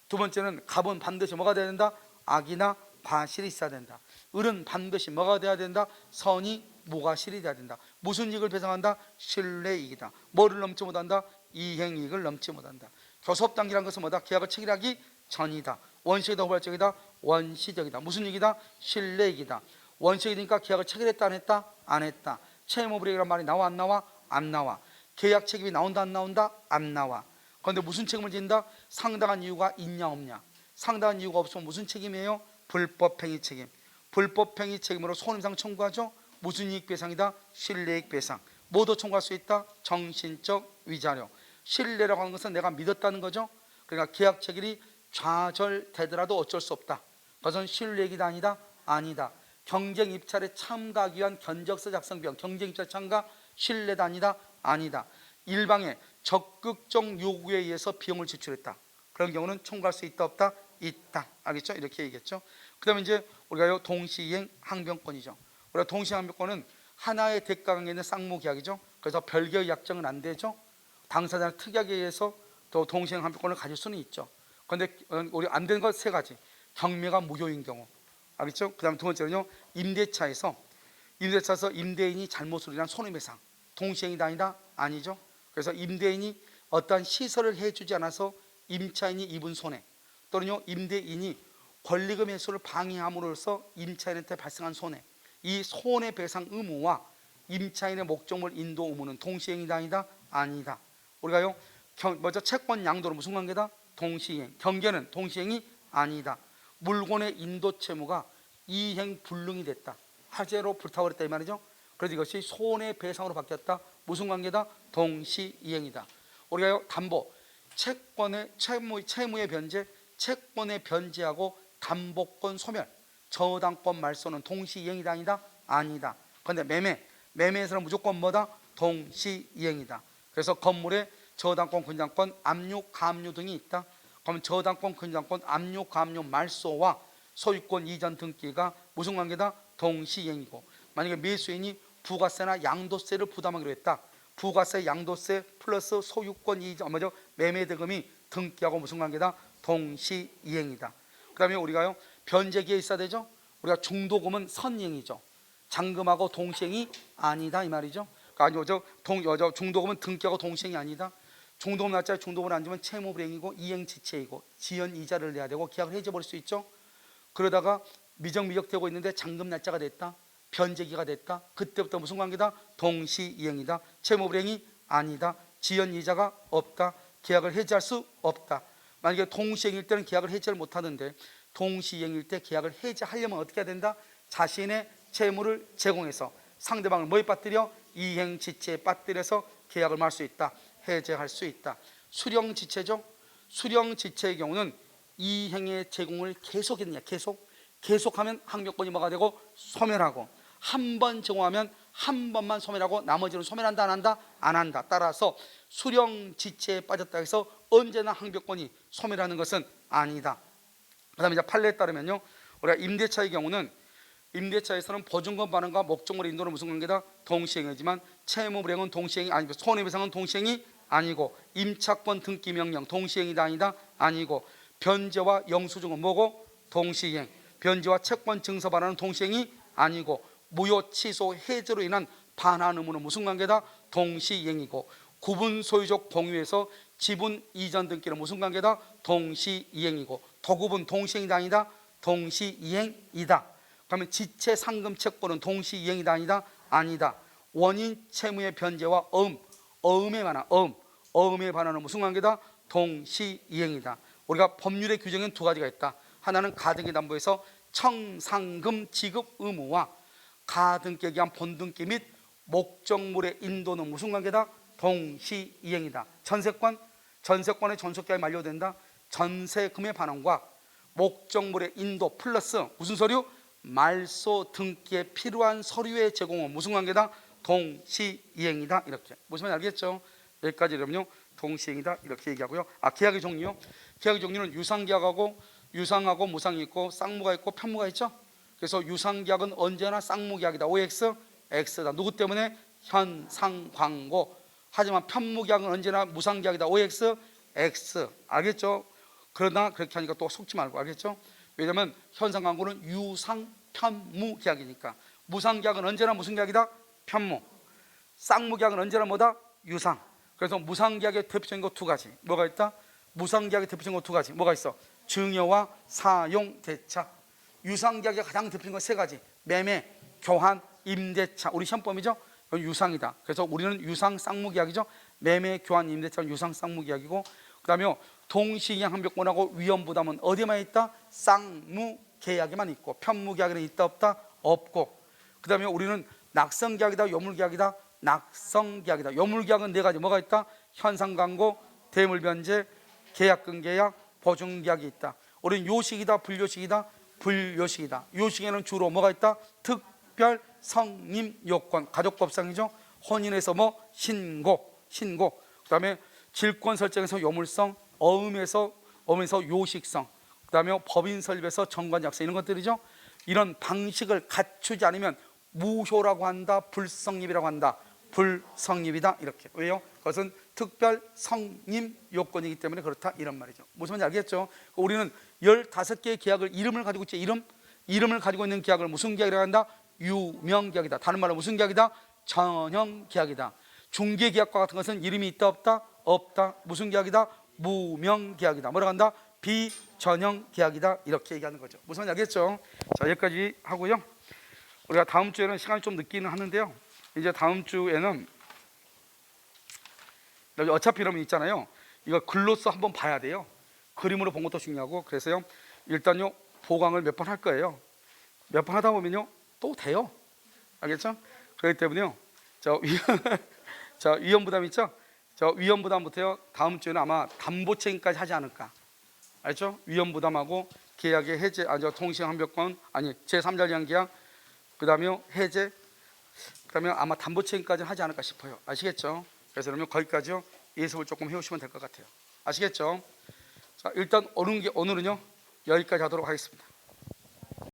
두 번째는 갑은 반드시 뭐가 돼야 된다? 악이나 과실이 있어야 된다. 을은 반드시 뭐가 돼야 된다? 선이 무과실이 돼야 된다. 무슨 이익을 배상한다? 신뢰이익이다. 뭐를 넘지 못한다? 이행이익을 넘지 못한다. 교섭단계라는 것은 뭐다? 계약을 체결하기 전이다. 원시적이다, 후발적이다? 원시적이다. 무슨 이익이다? 신뢰이익이다. 원시적이니까 계약을 체결했다, 안 했다? 안 했다. 채무불이익이라는 말이 나와, 안 나와? 안 나와. 계약 책임이 나온다, 안 나온다? 안 나와. 그런데 무슨 책임을 진다? 상당한 이유가 있냐, 없냐. 상당한 이유가 없으면 무슨 책임이에요? 불법행위 책임. 불법행위 책임으로 손해배상 청구하죠. 무슨 이익배상이다? 신뢰이익배상. 뭐도 청구할 수 있다? 정신적 위자료. 신뢰라고 하는 것은 내가 믿었다는 거죠. 그러니까 계약 체결이 좌절되더라도 어쩔 수 없다. 그것은 신뢰이익이다, 아니다? 아니다. 경쟁 입찰에 참가하기 위한 견적서 작성 비용, 경쟁 입찰 참가 신뢰다, 아니다? 아니다. 일방의 적극적 요구에 의해서 비용을 지출했다. 그런 경우는 청구할 수 있다, 없다? 있다. 알겠죠? 이렇게 얘기했죠. 그 다음에 이제 우리가 동시이행 항변권이죠. 우리가 동시이행 항변권은 하나의 대가 관계에 있는 쌍무계약이죠. 그래서 별개의 약정은 안 되죠. 당사자의 특약에 의해서 또 동시이행 항변권을 가질 수는 있죠. 그런데 우리 안 되는 것 세 가지. 경매가 무효인 경우. 알겠죠? 그 다음에 두 번째는요, 임대차에서 임대인이 잘못으로 인한 손해배상. 동시행이 아니다? 아니죠. 그래서 임대인이 어떠한 시설을 해주지 않아서 임차인이 입은 손해, 또는요 임대인이 권리금 회수를 방해함으로써 임차인한테 발생한 손해, 이 손해배상 의무와 임차인의 목적물 인도 의무는 동시행이다, 아니다? 아니다. 우리가요 먼저 채권 양도로 무슨 관계다? 동시행. 경계는 동시행이 아니다. 물건의 인도 채무가 이행 불능이 됐다, 화재로 불타버렸다, 이 말이죠. 그래서 이것이 손해배상으로 바뀌었다. 무슨 관계다? 동시이행이다. 우리가요 담보, 채권의 채무의 변제, 채권의 변제하고 담보권 소멸, 저당권 말소는 동시이행이다, 아니다? 아니다. 그런데 매매에서는 무조건 뭐다? 동시이행이다. 그래서 건물에 저당권, 근저당권, 압류, 가압류 등이 있다. 그러면 저당권, 근저당권, 압류, 가압류 말소와 소유권 이전 등기가 무슨 관계다? 동시이행이고, 만약에 매수인이 부가세나 양도세를 부담하기로 했다. 부가세, 양도세 플러스 소유권 이전, 매매 대금이 등기하고 무슨 관계다? 동시이행이다. 그 다음에 우리가요 변제기에 있어야 되죠. 우리가 중도금은 선이행이죠. 잔금하고 동시행이 아니다, 이 말이죠. 아니죠. 중도금은 등기하고 동시행이 아니다. 중도금 날짜에 중도금을 안 주면 채무 불이행이고 이행지체이고 지연 이자를 내야 되고 계약을 해지해버릴 수 있죠. 그러다가 미적되고 있는데 잔금 날짜가 됐다, 변제기가 됐다. 그때부터 무슨 관계다? 동시이행이다. 채무 불이행이 아니다. 지연 이자가 없다. 계약을 해지할 수 없다. 만약에 동시이행일 때는 계약을 해지를 못하는데 동시이행일 때 계약을 해지하려면 어떻게 해야 된다? 자신의 채무를 제공해서 상대방을 뭐에 빠뜨려? 이행지체에 빠뜨려서 계약을 할 수 있다. 해제할 수 있다. 수령지체죠. 수령지체의 경우는 이행의 제공을 계속했느냐, 계속하면 항변권이 뭐가 되고? 소멸하고, 한 번 제공하면 한 번만 소멸하고 나머지는 소멸한다, 안 한다? 안 한다. 따라서 수령지체에 빠졌다 해서 언제나 항변권이 소멸하는 것은 아니다. 그 다음에 이제 판례에 따르면요, 우리가 임대차의 경우는 임대차에서는 보증금 반환과 목적물의 인도는 무슨 관계다? 동시행이지만 채무불이행은 동시행이 아니고 손해배상은 동시행이 아니고 임차권 등기 명령 동시행이다, 아니다? 아니고 변제와 영수증은 뭐고? 동시행. 변제와 채권 증서 반환은 동시행이 아니고 무효 취소 해제로 인한 반환 의무는 무슨 관계다? 동시이행이고 구분 소유적 공유에서 지분 이전 등기는 무슨 관계다? 동시이행이고 도구분 동시행이다, 아니다? 동시이행이다. 그러면 지체 상금 채권은 동시이행이다, 아니다? 아니다. 원인 채무의 변제와 어음에 관한 어음에 관한은 무슨 관계다? 동시이행이다. 우리가 법률의 규정엔 두 가지가 있다. 하나는 가등기 담보에서 청상금 지급 의무와 가등기에 의한 본등기 및 목적물의 인도는 무슨 관계다? 동시이행이다. 전세권의 전속기한이 만료된다. 전세금의 반환과 목적물의 인도 플러스 무슨 서류? 말소 등기에 필요한 서류의 제공은 무슨 관계다? 동시이행이다. 이렇게 보시면 알겠죠? 여기까지 이러면요 동시이행이다 이렇게 얘기하고요. 계약의 종류요. 계약의 종류는 유상계약하고 유상하고 무상이 있고 쌍무가 있고 편무가 있죠. 그래서 유상계약은 언제나 쌍무계약이다. OX, X다. 누구 때문에? 현상광고. 하지만 편무계약은 언제나 무상계약이다. OX, X. 알겠죠? 그러나 그렇게 하니까 또 속지 말고, 알겠죠? 왜냐하면 현상광고는 유상편무계약이니까. 무상계약은 언제나 무슨 계약이다? 편무. 쌍무계약은 언제나 뭐다? 유상. 그래서 무상계약의 대표적인 거 두 가지. 뭐가 있다? 무상계약의 대표적인 거 두 가지. 뭐가 있어? 증여와 사용, 대차. 유상계약의 가장 대표적인 거 세 가지. 매매, 교환, 임대차. 우리 시험범위죠? 유상이다. 그래서 우리는 유상 쌍무계약이죠. 매매, 교환, 임대차는 유상 쌍무계약이고, 그 다음에 동시이행 항변권하고 위험부담은 어디에만 있다? 쌍무계약에만 있고, 편무계약에는 있다 없다? 없고, 그 다음에 우리는 낙성계약이다 요물계약이다? 낙성계약이다. 요물계약은 네 가지. 뭐가 있다? 현상광고, 대물변제, 계약근계약, 보증계약이 있다. 우리는 요식이다 불요식이다? 불요식이다. 요식에는 주로 뭐가 있다? 특별 성임 요건, 가족법상이죠. 혼인에서 뭐 신고. 그 다음에 질권 설정에서 요물성, 어음에서 요식성, 그 다음에 법인 설립에서 정관약서, 이런 것들이죠. 이런 방식을 갖추지 않으면 무효라고 한다, 불성립이라고 한다. 불성립이다 이렇게. 왜요? 그것은 특별 성임 요건이기 때문에 그렇다, 이런 말이죠. 무슨 말인지 알겠죠? 우리는 15개의 계약을 이름을 가지고 있지. 이름을 가지고 있는 계약을 무슨 계약이라고 한다? 유명계약이다. 다른 말로 무슨 계약이다? 전형계약이다. 중개계약과 같은 것은 이름이 있다 없다? 없다. 무슨 계약이다? 무명계약이다. 뭐라고 한다? 비전형계약이다. 이렇게 얘기하는 거죠. 무슨 말인지 알겠죠? 자, 여기까지 하고요. 우리가 다음 주에는 시간이 좀 늦기는 하는데요, 이제 다음 주에는 어차피 이러면 있잖아요, 이거 글로써 한번 봐야 돼요. 그림으로 본 것도 중요하고. 그래서요 일단요 보강을 몇 번 할 거예요. 몇 번 하다 보면요 또 돼요. 알겠죠? 그렇기 때문에요 자 위험부담 있죠? 저 위험부담부터요 다음 주에는 아마 담보책임까지 하지 않을까. 알죠? 위험부담하고 계약의 해제, 통시항변권, 제3자 제한 계약, 그 다음에 해제, 그 다음에 아마 담보책임까지는 하지 않을까 싶어요. 아시겠죠? 그래서 그러면 거기까지요 예습을 조금 해오시면 될 것 같아요. 아시겠죠? 자, 일단 오늘은요 여기까지 하도록 하겠습니다.